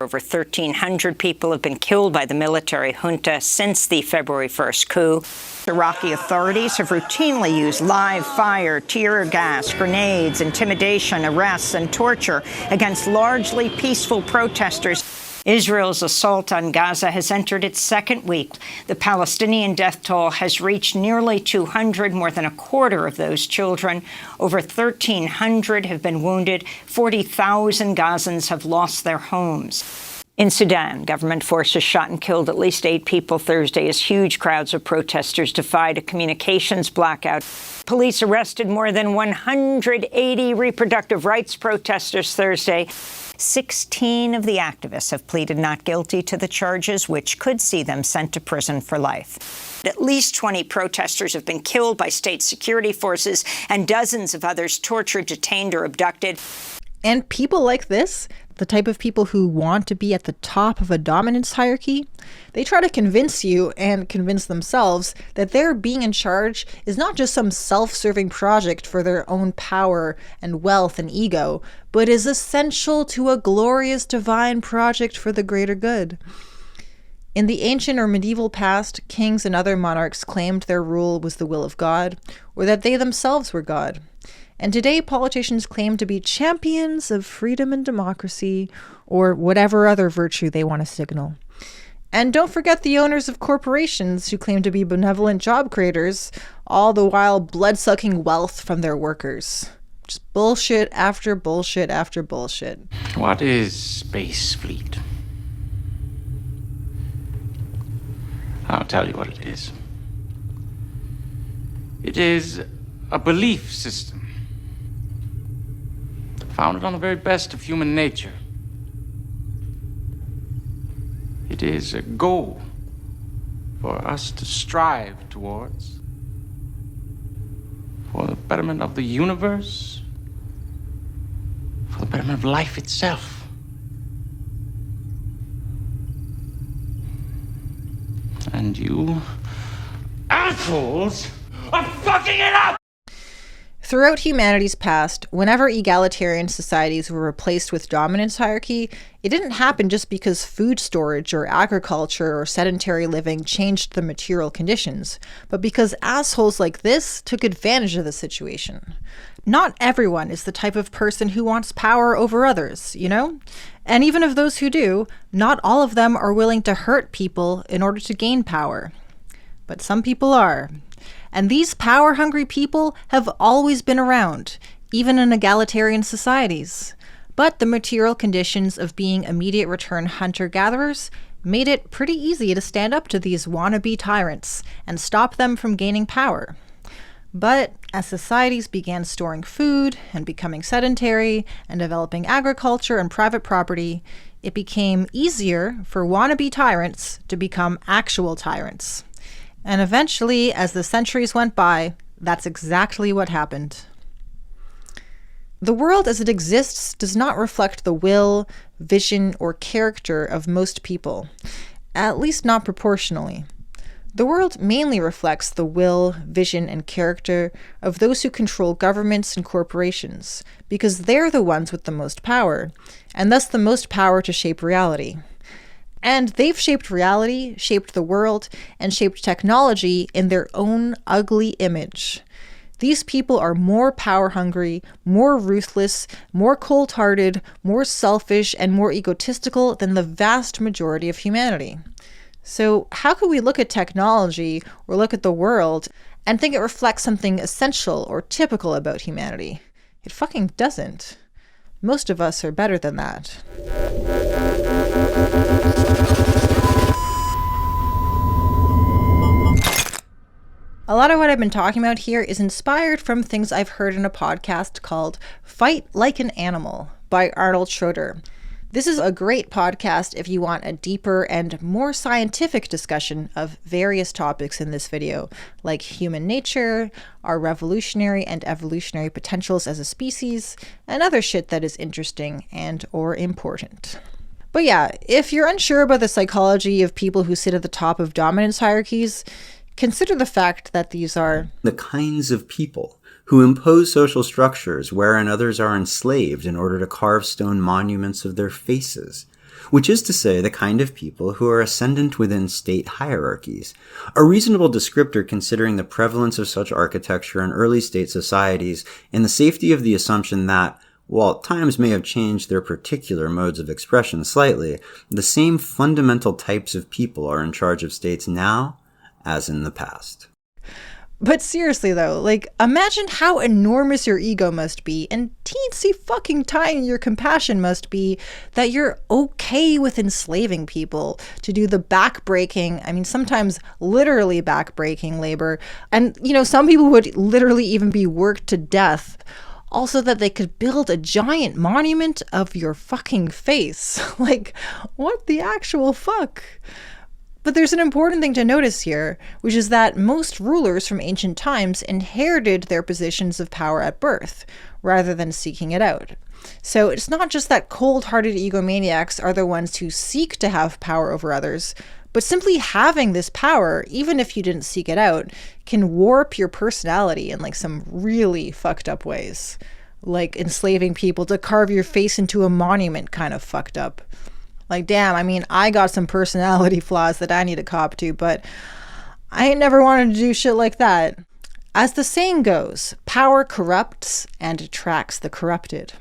Over 1,300 people have been killed by the military junta since the February 1st coup. Iraqi authorities have routinely used live fire, tear gas, grenades, intimidation, arrests, and torture against largely peaceful protesters. Israel's assault on Gaza has entered its second week. The Palestinian death toll has reached nearly 200, more than a quarter of those children. Over 1,300 have been wounded. 40,000 Gazans have lost their homes. In Sudan, government forces shot and killed at least 8 people Thursday as huge crowds of protesters defied a communications blackout. Police arrested more than 180 reproductive rights protesters Thursday. 16 of the activists have pleaded not guilty to the charges, which could see them sent to prison for life. At least 20 protesters have been killed by state security forces and dozens of others tortured, detained, or abducted. And people like this, the type of people who want to be at the top of a dominance hierarchy, they try to convince you and convince themselves that their being in charge is not just some self-serving project for their own power and wealth and ego, but is essential to a glorious divine project for the greater good. In the ancient or medieval past, kings and other monarchs claimed their rule was the will of God, or that they themselves were God. And today, politicians claim to be champions of freedom and democracy, or whatever other virtue they want to signal. And don't forget the owners of corporations who claim to be benevolent job creators, all the while blood-sucking wealth from their workers. Just bullshit after bullshit after bullshit. What is Space Fleet? I'll tell you what it is. It is a belief system founded on the very best of human nature. It is a goal for us to strive towards, for the betterment of the universe, for the betterment of life itself. And you assholes are fucking it up! Throughout humanity's past, whenever egalitarian societies were replaced with dominance hierarchy, it didn't happen just because food storage or agriculture or sedentary living changed the material conditions, but because assholes like this took advantage of the situation. Not everyone is the type of person who wants power over others, you know? And even of those who do, not all of them are willing to hurt people in order to gain power. But some people are. And these power-hungry people have always been around, even in egalitarian societies. But the material conditions of being immediate return hunter-gatherers made it pretty easy to stand up to these wannabe tyrants and stop them from gaining power. But as societies began storing food and becoming sedentary and developing agriculture and private property, it became easier for wannabe tyrants to become actual tyrants. And eventually, as the centuries went by, that's exactly what happened. The world as it exists does not reflect the will, vision, or character of most people, at least not proportionally. The world mainly reflects the will, vision, and character of those who control governments and corporations, because they're the ones with the most power, and thus the most power to shape reality. And they've shaped reality, shaped the world, and shaped technology in their own ugly image. These people are more power-hungry, more ruthless, more cold-hearted, more selfish, and more egotistical than the vast majority of humanity. So how could we look at technology or look at the world and think it reflects something essential or typical about humanity? It fucking doesn't. Most of us are better than that. A lot of what I've been talking about here is inspired from things I've heard in a podcast called Fight Like an Animal by Arnold Schroeder. This is a great podcast if you want a deeper and more scientific discussion of various topics in this video, like human nature, our revolutionary and evolutionary potentials as a species, and other shit that is interesting and or important. But yeah, if you're unsure about the psychology of people who sit at the top of dominance hierarchies, consider the fact that these are the kinds of people who impose social structures wherein others are enslaved in order to carve stone monuments of their faces, which is to say the kind of people who are ascendant within state hierarchies, a reasonable descriptor considering the prevalence of such architecture in early state societies and the safety of the assumption that, while times may have changed their particular modes of expression slightly, the same fundamental types of people are in charge of states now as in the past. But seriously though, like, imagine how enormous your ego must be and teensy fucking tiny your compassion must be that you're okay with enslaving people to do the back-breaking, sometimes literally back-breaking labor. And, some people would literally even be worked to death. Also that they could build a giant monument of your fucking face. Like, what the actual fuck? But there's an important thing to notice here, which is that most rulers from ancient times inherited their positions of power at birth, rather than seeking it out. So it's not just that cold-hearted egomaniacs are the ones who seek to have power over others, but simply having this power, even if you didn't seek it out, can warp your personality in some really fucked up ways. Like enslaving people to carve your face into a monument kind of fucked up. Like, damn, I got some personality flaws that I need to cop to, but I ain't never wanted to do shit like that. As the saying goes, power corrupts and attracts the corrupted.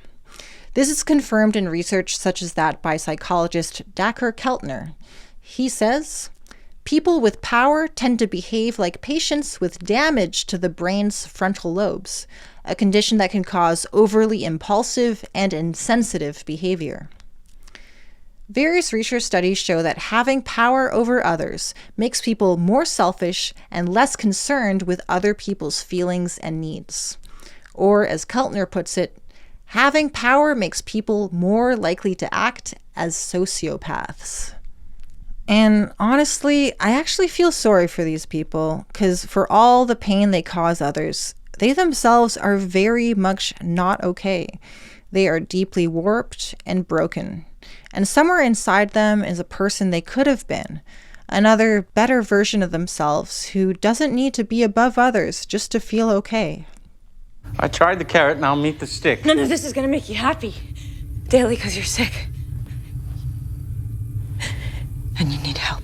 This is confirmed in research such as that by psychologist Dacher Keltner. He says, people with power tend to behave like patients with damage to the brain's frontal lobes, a condition that can cause overly impulsive and insensitive behavior. Various research studies show that having power over others makes people more selfish and less concerned with other people's feelings and needs. Or, as Keltner puts it, having power makes people more likely to act as sociopaths. And honestly, I actually feel sorry for these people, because for all the pain they cause others, they themselves are very much not okay. They are deeply warped and broken. And somewhere inside them is a person they could have been, another better version of themselves who doesn't need to be above others just to feel okay. I tried the carrot, now meet the stick. None of this is gonna make you happy. Daily, because you're sick. And you need help.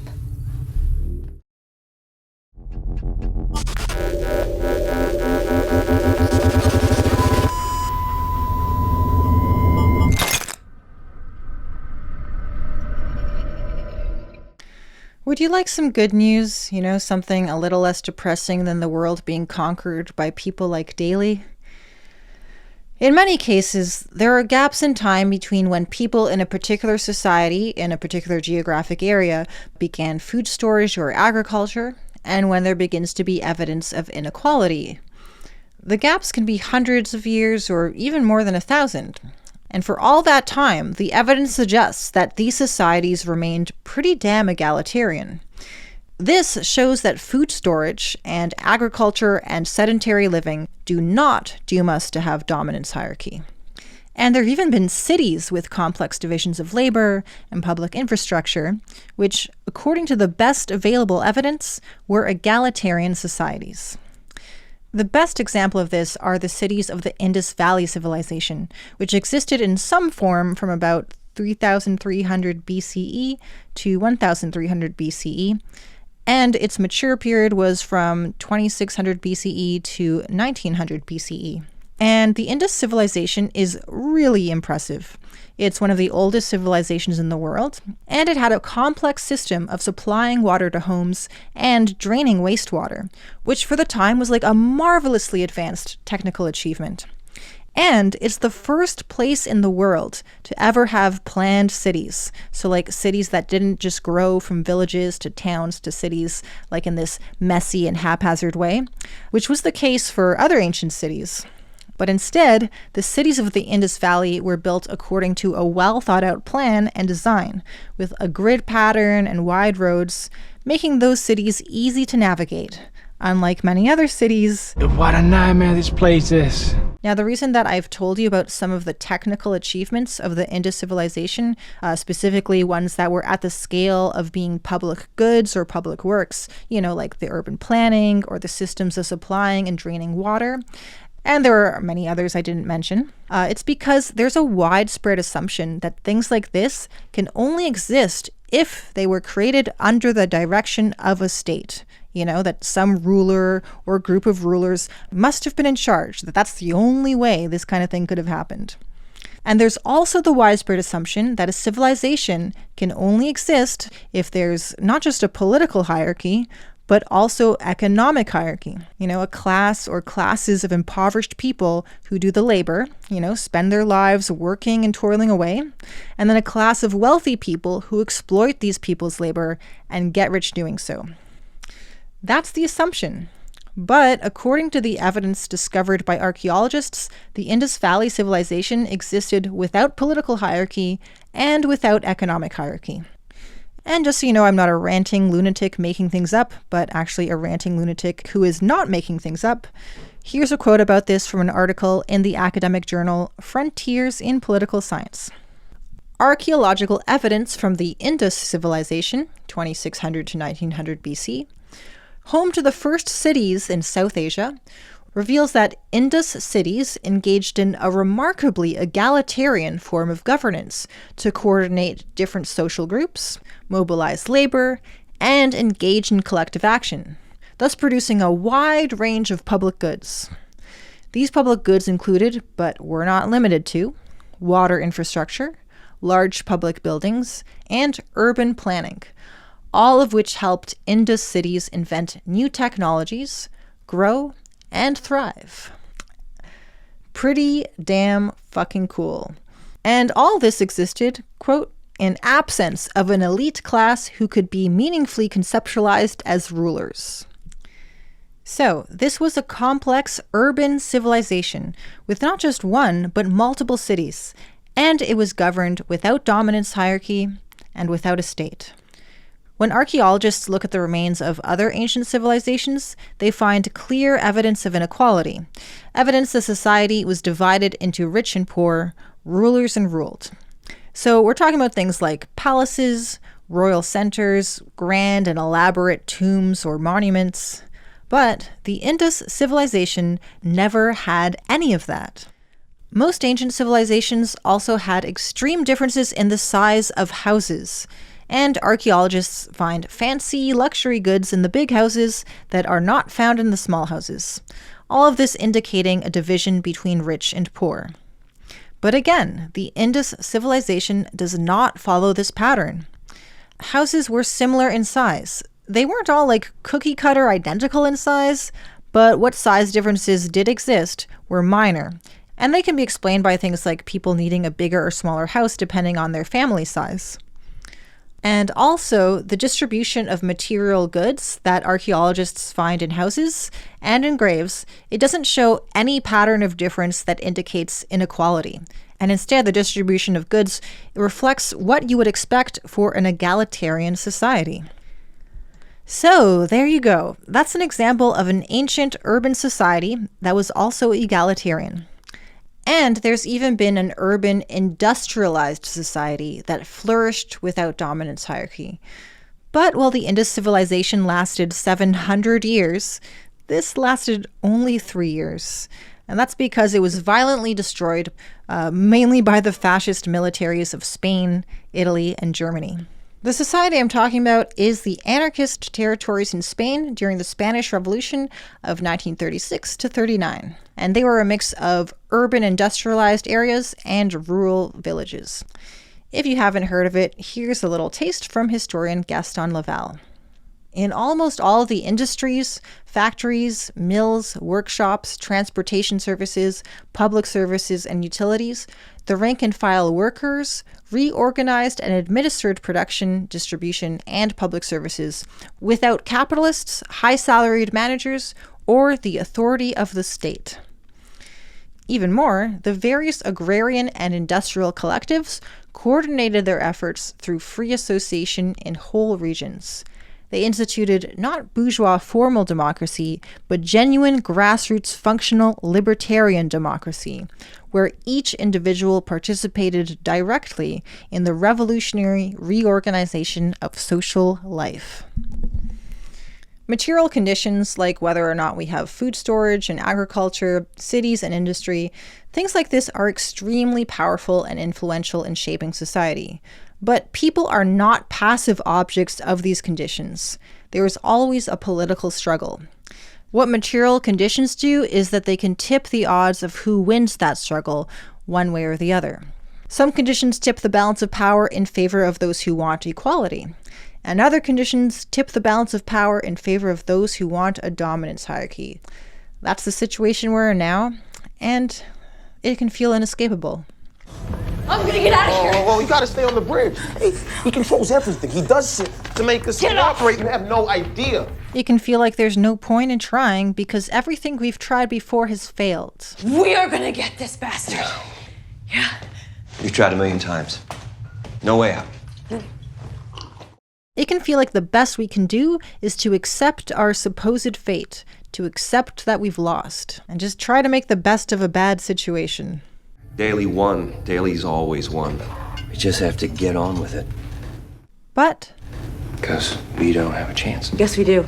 Would you like some good news? You know, something a little less depressing than the world being conquered by people like Daly? In many cases, there are gaps in time between when people in a particular society, in a particular geographic area, began food storage or agriculture, and when there begins to be evidence of inequality. The gaps can be hundreds of years or even more than 1,000. And for all that time, the evidence suggests that these societies remained pretty damn egalitarian. This shows that food storage and agriculture and sedentary living do not doom us to have dominance hierarchy. And there have even been cities with complex divisions of labor and public infrastructure, which, according to the best available evidence, were egalitarian societies. The best example of this are the cities of the Indus Valley Civilization, which existed in some form from about 3,300 BCE to 1,300 BCE, and its mature period was from 2600 BCE to 1900 BCE. And the Indus civilization is really impressive. It's one of the oldest civilizations in the world, and it had a complex system of supplying water to homes and draining wastewater, which for the time was like a marvelously advanced technical achievement. And it's the first place in the world to ever have planned cities. So like cities that didn't just grow from villages to towns to cities, like in this messy and haphazard way, which was the case for other ancient cities. But instead, the cities of the Indus Valley were built according to a well-thought-out plan and design, with a grid pattern and wide roads, making those cities easy to navigate, unlike many other cities. What a nightmare this place is. Now, the reason that I've told you about some of the technical achievements of the Indus civilization, specifically ones that were at the scale of being public goods or public works, you know, like the urban planning or the systems of supplying and draining water, and there are many others I didn't mention, it's because there's a widespread assumption that things like this can only exist if they were created under the direction of a state. You know, that some ruler or group of rulers must have been in charge, that that's the only way this kind of thing could have happened. And there's also the widespread assumption that a civilization can only exist if there's not just a political hierarchy, but also economic hierarchy. You know, a class or classes of impoverished people who do the labor, you know, spend their lives working and toiling away, and then a class of wealthy people who exploit these people's labor and get rich doing so. That's the assumption. But according to the evidence discovered by archaeologists, the Indus Valley civilization existed without political hierarchy and without economic hierarchy. And just so you know, I'm not a ranting lunatic making things up, but actually a ranting lunatic who is not making things up. Here's a quote about this from an article in the academic journal Frontiers in Political Science. Archaeological evidence from the Indus civilization, 2600 to 1900 BC, home to the first cities in South Asia, reveals that Indus cities engaged in a remarkably egalitarian form of governance to coordinate different social groups, mobilize labor, and engage in collective action, thus producing a wide range of public goods. These public goods included, but were not limited to, water infrastructure, large public buildings, and urban planning, all of which helped Indus cities invent new technologies, grow, and thrive. Pretty damn fucking cool. And all this existed, quote, in absence of an elite class who could be meaningfully conceptualized as rulers. So, this was a complex urban civilization with not just one, but multiple cities, and it was governed without dominance hierarchy and without a state. When archaeologists look at the remains of other ancient civilizations, they find clear evidence of inequality, evidence the society was divided into rich and poor, rulers and ruled. So we're talking about things like palaces, royal centers, grand and elaborate tombs or monuments. But the Indus civilization never had any of that. Most ancient civilizations also had extreme differences in the size of houses, and archaeologists find fancy luxury goods in the big houses that are not found in the small houses. All of this indicating a division between rich and poor. But again, the Indus civilization does not follow this pattern. Houses were similar in size. They weren't all like cookie-cutter identical in size, but what size differences did exist were minor, and they can be explained by things like people needing a bigger or smaller house depending on their family size. And also, the distribution of material goods that archaeologists find in houses and in graves, it doesn't show any pattern of difference that indicates inequality. And instead, the distribution of goods reflects what you would expect for an egalitarian society. So, there you go. That's an example of an ancient urban society that was also egalitarian. And there's even been an urban industrialized society that flourished without dominance hierarchy. But while the Indus civilization lasted 700 years, this lasted only 3 years. And that's because it was violently destroyed, mainly by the fascist militaries of Spain, Italy, and Germany. The society I'm talking about is the anarchist territories in Spain during the Spanish Revolution of 1936 to 39. And they were a mix of urban industrialized areas and rural villages. If you haven't heard of it, here's a little taste from historian Gaston Laval. In almost all of the industries, factories, mills, workshops, transportation services, public services, and utilities, the rank-and-file workers reorganized and administered production, distribution, and public services without capitalists, high-salaried managers, or the authority of the state. Even more, the various agrarian and industrial collectives coordinated their efforts through free association in whole regions. They instituted not bourgeois formal democracy, but genuine grassroots functional libertarian democracy, where each individual participated directly in the revolutionary reorganization of social life. Material conditions, like whether or not we have food storage and agriculture, cities and industry, things like this are extremely powerful and influential in shaping society. But people are not passive objects of these conditions. There is always a political struggle. What material conditions do is that they can tip the odds of who wins that struggle, one way or the other. Some conditions tip the balance of power in favor of those who want equality, and other conditions tip the balance of power in favor of those who want a dominance hierarchy. That's the situation we're in now, and it can feel inescapable. I'm gonna get out of here. Well, you gotta stay on the bridge. Hey, he controls everything. He does shit to make us cooperate and have no idea. It can feel like there's no point in trying because everything we've tried before has failed. We are gonna get this bastard. Yeah. We've tried 1,000,000 times. No way out. It can feel like the best we can do is to accept our supposed fate, to accept that we've lost, and just try to make the best of a bad situation. Daily won. Daily's always won. We just have to get on with it. But Because we don't have a chance. Yes, we do.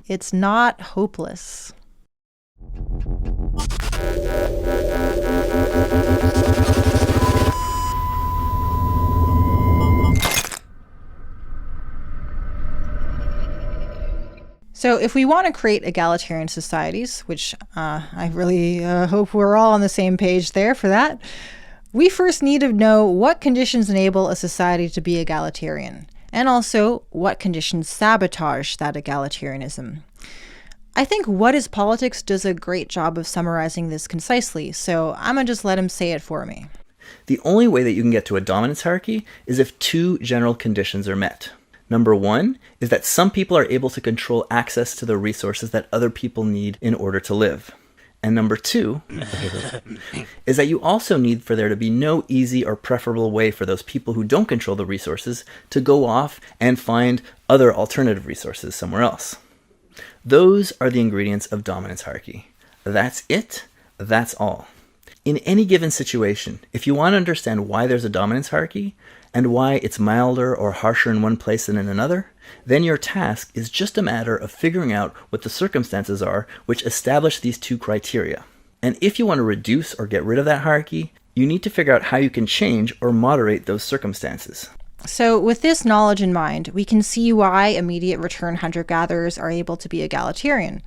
It's not hopeless. So if we want to create egalitarian societies, which I really hope we're all on the same page there for that, we first need to know what conditions enable a society to be egalitarian, and also what conditions sabotage that egalitarianism. I think What is Politics does a great job of summarizing this concisely, so I'm going to just let him say it for me. The only way that you can get to a dominance hierarchy is if two general conditions are met. Number one is that some people are able to control access to the resources that other people need in order to live. And number two is that you also need for there to be no easy or preferable way for those people who don't control the resources to go off and find other alternative resources somewhere else. Those are the ingredients of dominance hierarchy. That's it. That's all. In any given situation, if you want to understand why there's a dominance hierarchy, and why it's milder or harsher in one place than in another, then your task is just a matter of figuring out what the circumstances are which establish these two criteria. And if you want to reduce or get rid of that hierarchy, you need to figure out how you can change or moderate those circumstances. So with this knowledge in mind, we can see why immediate return hunter-gatherers are able to be egalitarian.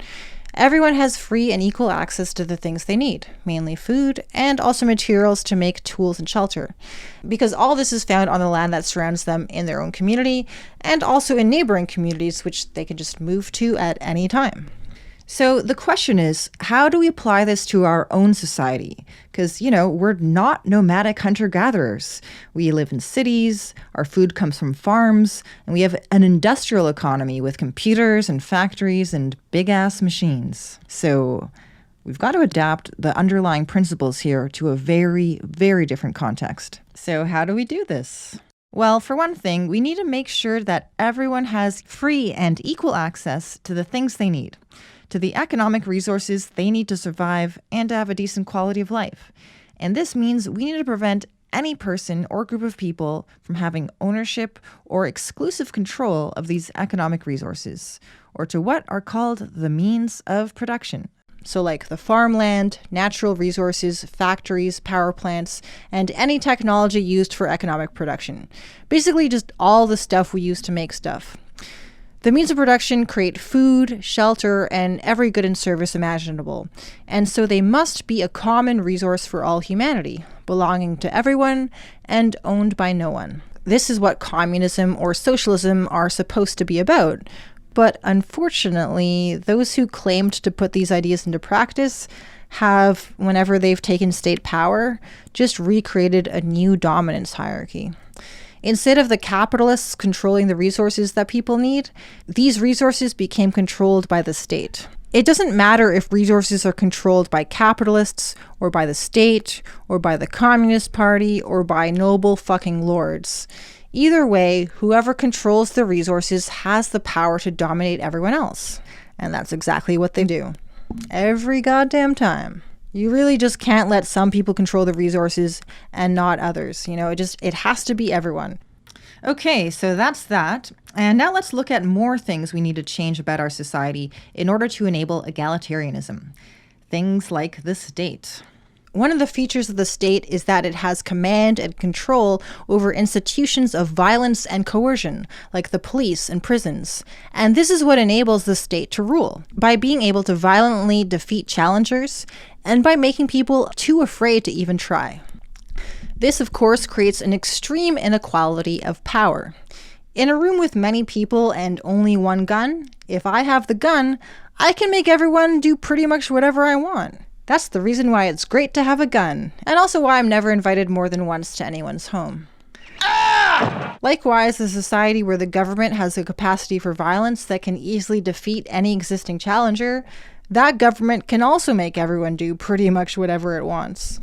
Everyone has free and equal access to the things they need, mainly food and also materials to make tools and shelter, because all this is found on the land that surrounds them in their own community and also in neighboring communities which they can just move to at any time. So the question is, how do we apply this to our own society? Because, we're not nomadic hunter-gatherers. We live in cities, our food comes from farms, and we have an industrial economy with computers and factories and big-ass machines. So we've got to adapt the underlying principles here to a very, very different context. So how do we do this? Well, for one thing, we need to make sure that everyone has free and equal access to the things they need, to the economic resources they need to survive and to have a decent quality of life. And this means we need to prevent any person or group of people from having ownership or exclusive control of these economic resources, or to what are called the means of production. So like the farmland, natural resources, factories, power plants, and any technology used for economic production. Basically just all the stuff we use to make stuff. The means of production create food, shelter, and every good and service imaginable, and so they must be a common resource for all humanity, belonging to everyone and owned by no one. This is what communism or socialism are supposed to be about, but unfortunately, those who claimed to put these ideas into practice have, whenever they've taken state power, just recreated a new dominance hierarchy. Instead of the capitalists controlling the resources that people need, these resources became controlled by the state. It doesn't matter if resources are controlled by capitalists, or by the state, or by the Communist Party, or by noble fucking lords. Either way, whoever controls the resources has the power to dominate everyone else. And that's exactly what they do. Every goddamn time. You really just can't let some people control the resources and not others. It has to be everyone. Okay, so that's that. And now let's look at more things we need to change about our society in order to enable egalitarianism. Things like the state. One of the features of the state is that it has command and control over institutions of violence and coercion, like the police and prisons. And this is what enables the state to rule, by being able to violently defeat challengers, and by making people too afraid to even try. This, of course, creates an extreme inequality of power. In a room with many people and only one gun, if I have the gun, I can make everyone do pretty much whatever I want. That's the reason why it's great to have a gun, and also why I'm never invited more than once to anyone's home. Likewise, a society where the government has a capacity for violence that can easily defeat any existing challenger, that government can also make everyone do pretty much whatever it wants.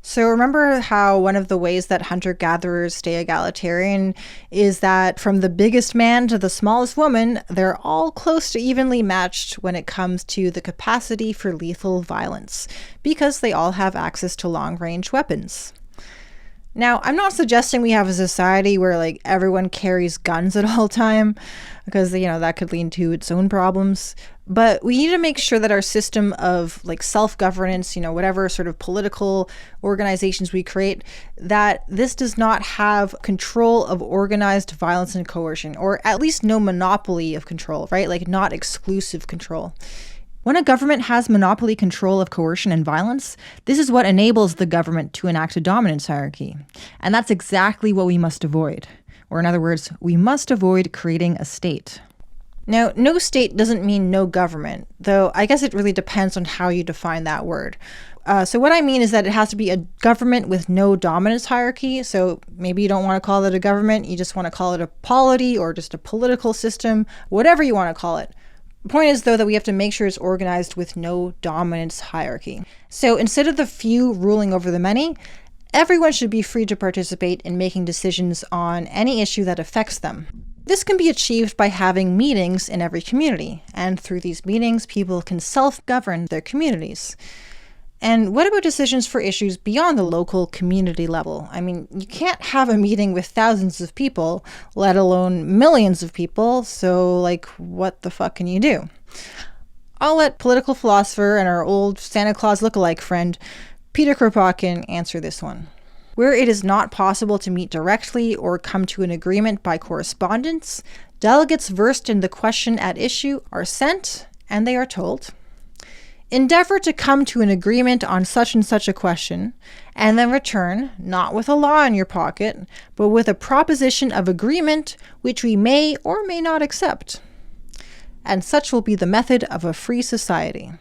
So remember how one of the ways that hunter-gatherers stay egalitarian is that from the biggest man to the smallest woman, they're all close to evenly matched when it comes to the capacity for lethal violence, because they all have access to long-range weapons. Now, I'm not suggesting we have a society where everyone carries guns at all time, because that could lead to its own problems. But we need to make sure that our system of self-governance, whatever sort of political organizations we create, that this does not have control of organized violence and coercion, or at least no monopoly of control, right? Not exclusive control. When a government has monopoly control of coercion and violence, this is what enables the government to enact a dominance hierarchy. And that's exactly what we must avoid. Or in other words, we must avoid creating a state. Now, no state doesn't mean no government, though I guess it really depends on how you define that word. So what I mean is that it has to be a government with no dominance hierarchy. So maybe you don't want to call it a government, you just want to call it a polity or just a political system, whatever you want to call it. The point is, though, that we have to make sure it's organized with no dominance hierarchy. So instead of the few ruling over the many, everyone should be free to participate in making decisions on any issue that affects them. This can be achieved by having meetings in every community, and through these meetings, people can self-govern their communities. And what about decisions for issues beyond the local community level? I mean, you can't have a meeting with thousands of people, let alone millions of people, so, like, what the fuck can you do? I'll let political philosopher and our old Santa Claus lookalike friend, Peter Kropotkin, answer this one. Where it is not possible to meet directly or come to an agreement by correspondence, delegates versed in the question at issue are sent, and they are told, endeavor to come to an agreement on such and such a question, and then return, not with a law in your pocket, but with a proposition of agreement which we may or may not accept. And such will be the method of a free society.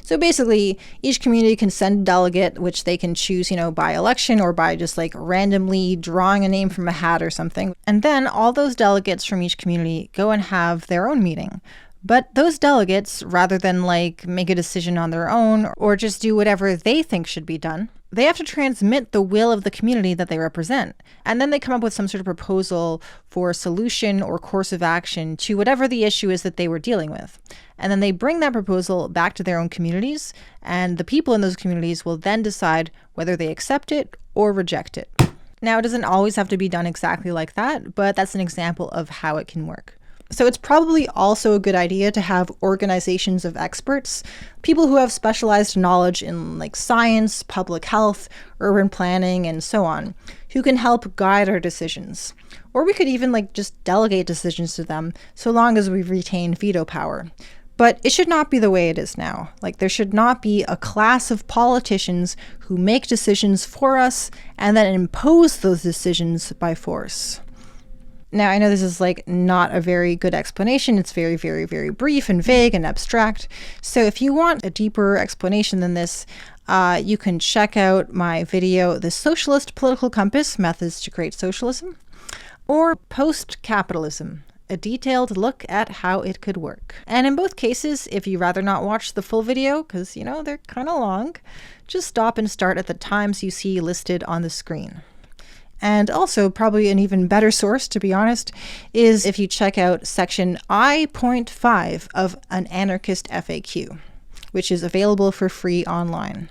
So basically, each community can send a delegate, which they can choose, by election or by just like randomly drawing a name from a hat or something. And then all those delegates from each community go and have their own meeting. But those delegates, rather than like make a decision on their own or just do whatever they think should be done, they have to transmit the will of the community that they represent. And then they come up with some sort of proposal for a solution or course of action to whatever the issue is that they were dealing with. And then they bring that proposal back to their own communities, and the people in those communities will then decide whether they accept it or reject it. Now, it doesn't always have to be done exactly like that, but that's an example of how it can work. So it's probably also a good idea to have organizations of experts, people who have specialized knowledge in like science, public health, urban planning, and so on, who can help guide our decisions. Or we could even like just delegate decisions to them, so long as we retain veto power. But it should not be the way it is now. Like, there should not be a class of politicians who make decisions for us and then impose those decisions by force. Now, I know this is like not a very good explanation. It's very, very, very brief and vague and abstract. So if you want a deeper explanation than this, you can check out my video, The Socialist Political Compass, Methods to Create Socialism, or Post-Capitalism, a detailed look at how it could work. And in both cases, if you'd rather not watch the full video, because, they're kind of long, just stop and start at the times you see listed on the screen. And also, probably an even better source, to be honest, is if you check out section I.5 of an anarchist FAQ, which is available for free online.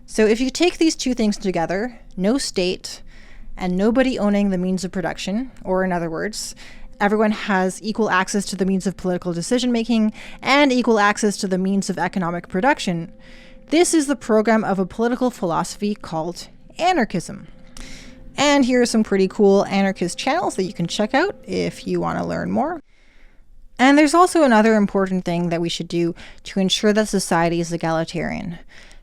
So if you take these two things together, no state and nobody owning the means of production, or in other words, everyone has equal access to the means of political decision-making and equal access to the means of economic production, this is the program of a political philosophy called anarchism. And here are some pretty cool anarchist channels that you can check out if you want to learn more. And there's also another important thing that we should do to ensure that society is egalitarian.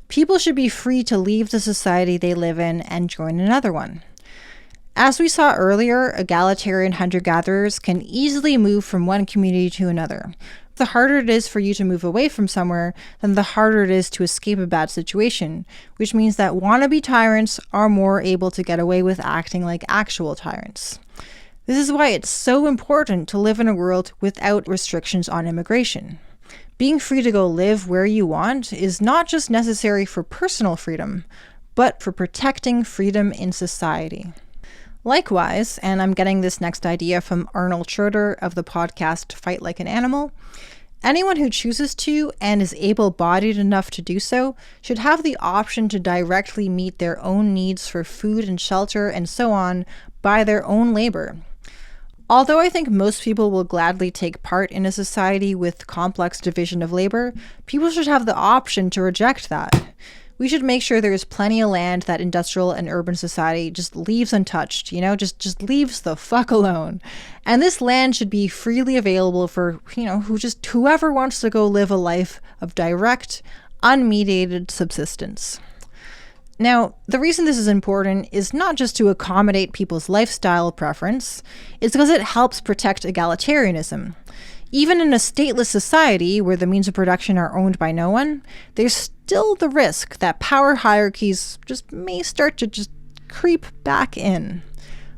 People should be free to leave the society they live in and join another one. As we saw earlier, egalitarian hunter-gatherers can easily move from one community to another. The harder it is for you to move away from somewhere, then the harder it is to escape a bad situation, which means that wannabe tyrants are more able to get away with acting like actual tyrants. This is why it's so important to live in a world without restrictions on immigration. Being free to go live where you want is not just necessary for personal freedom, but for protecting freedom in society. Likewise, and I'm getting this next idea from Arnold Schroeder of the podcast Fight Like an Animal, anyone who chooses to and is able-bodied enough to do so should have the option to directly meet their own needs for food and shelter and so on by their own labor. Although I think most people will gladly take part in a society with complex division of labor, people should have the option to reject that. We should make sure there is plenty of land that industrial and urban society just leaves untouched, just leaves the fuck alone. And this land should be freely available for, whoever wants to go live a life of direct, unmediated subsistence. Now, the reason this is important is not just to accommodate people's lifestyle preference, it's because it helps protect egalitarianism. Even in a stateless society where the means of production are owned by no one, there's still the risk that power hierarchies may start to creep back in.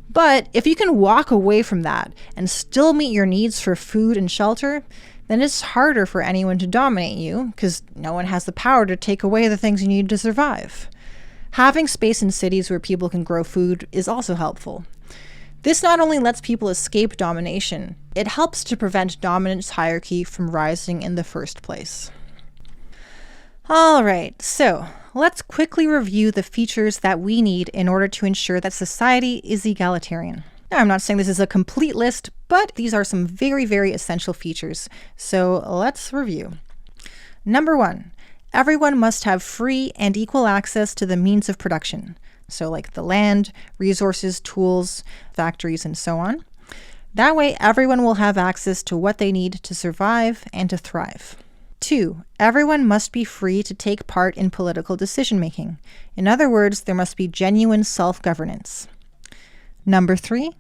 But if you can walk away from that and still meet your needs for food and shelter, then it's harder for anyone to dominate you because no one has the power to take away the things you need to survive. Having space in cities where people can grow food is also helpful. This not only lets people escape domination, it helps to prevent dominance hierarchy from rising in the first place. All right, so let's quickly review the features that we need in order to ensure that society is egalitarian. Now, I'm not saying this is a complete list, but these are some very, very essential features. So let's review. Number 1, everyone must have free and equal access to the means of production. So like the land, resources, tools, factories, and so on. That way, everyone will have access to what they need to survive and to thrive. 2, everyone must be free to take part in political decision-making. In other words, there must be genuine self-governance. Number 3,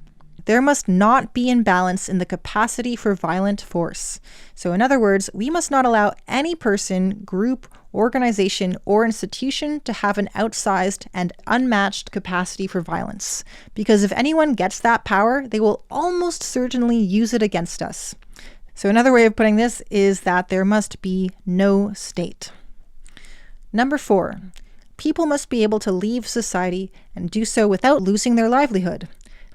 there must not be imbalance in the capacity for violent force. So in other words, we must not allow any person, group, organization, or institution to have an outsized and unmatched capacity for violence. Because if anyone gets that power, they will almost certainly use it against us. So another way of putting this is that there must be no state. Number 4, people must be able to leave society and do so without losing their livelihood.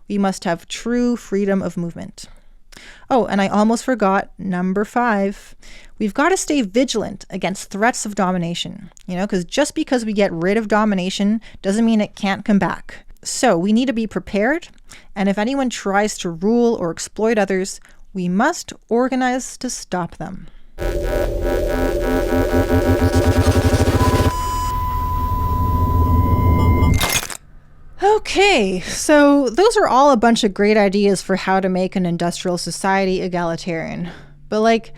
We must have true freedom of movement. Oh, and I almost forgot, number 5, we've got to stay vigilant against threats of domination, because just because we get rid of domination doesn't mean it can't come back. So we need to be prepared, and if anyone tries to rule or exploit others, we must organize to stop them. Okay, so those are all a bunch of great ideas for how to make an industrial society egalitarian. But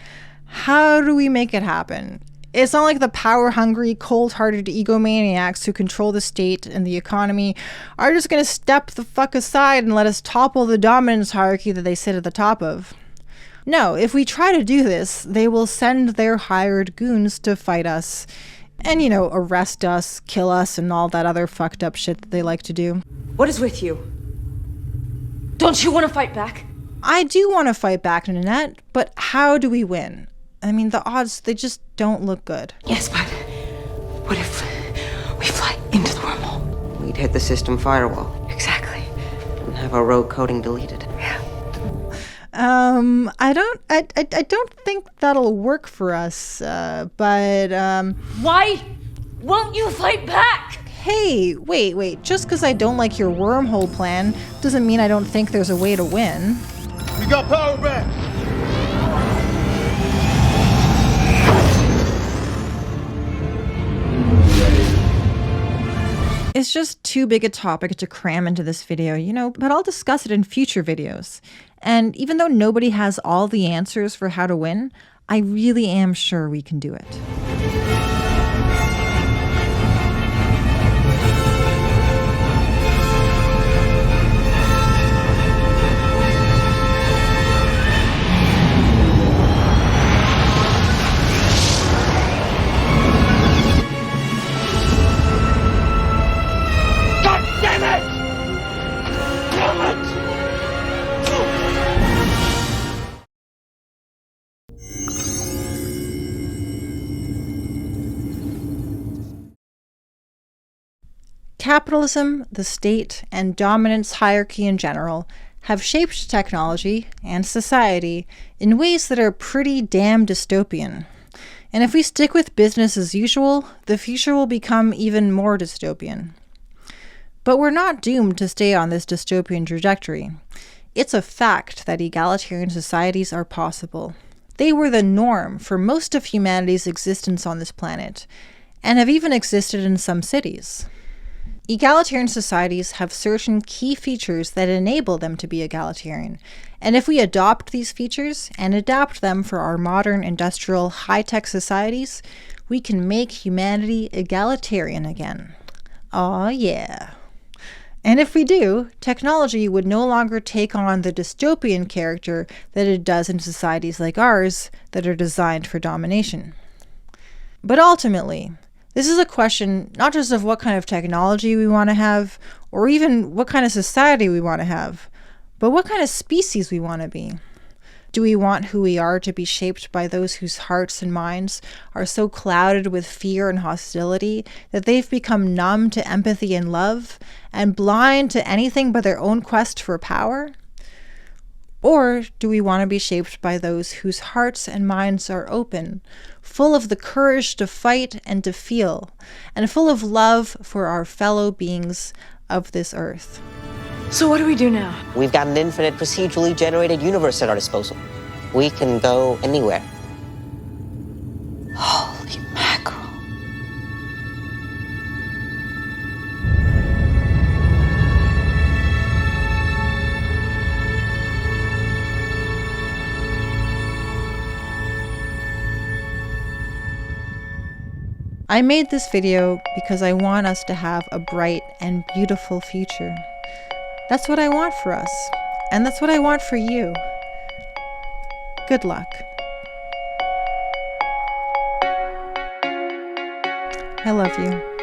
how do we make it happen? It's not like the power-hungry, cold-hearted egomaniacs who control the state and the economy are just going to step the fuck aside and let us topple the dominance hierarchy that they sit at the top of. No, if we try to do this, they will send their hired goons to fight us and, arrest us, kill us, and all that other fucked up shit that they like to do. What is with you? Don't you want to fight back? I do want to fight back, Nanette, but how do we win? I mean, the odds, they just don't look good. Yes, but what if we fly into the wormhole? We'd hit the system firewall. Exactly. And have our rogue coding deleted. Yeah. I don't think that'll work for us, but Why won't you fight back? Hey, wait. Just because I don't like your wormhole plan doesn't mean I don't think there's a way to win. We got power back! It's just too big a topic to cram into this video, but I'll discuss it in future videos. And even though nobody has all the answers for how to win, I really am sure we can do it. Capitalism, the state, and dominance hierarchy in general have shaped technology and society in ways that are pretty damn dystopian. And if we stick with business as usual, the future will become even more dystopian. But we're not doomed to stay on this dystopian trajectory. It's a fact that egalitarian societies are possible. They were the norm for most of humanity's existence on this planet, and have even existed in some cities. Egalitarian societies have certain key features that enable them to be egalitarian, and if we adopt these features and adapt them for our modern industrial high-tech societies, we can make humanity egalitarian again. Aw, yeah. And if we do, technology would no longer take on the dystopian character that it does in societies like ours that are designed for domination. But ultimately, this is a question not just of what kind of technology we want to have, or even what kind of society we want to have, but what kind of species we want to be. Do we want who we are to be shaped by those whose hearts and minds are so clouded with fear and hostility that they've become numb to empathy and love, and blind to anything but their own quest for power? Or do we want to be shaped by those whose hearts and minds are open, full of the courage to fight and to feel, and full of love for our fellow beings of this earth? So what do we do now? We've got an infinite procedurally generated universe at our disposal. We can go anywhere. Holy mackerel. I made this video because I want us to have a bright and beautiful future. That's what I want for us, and that's what I want for you. Good luck. I love you.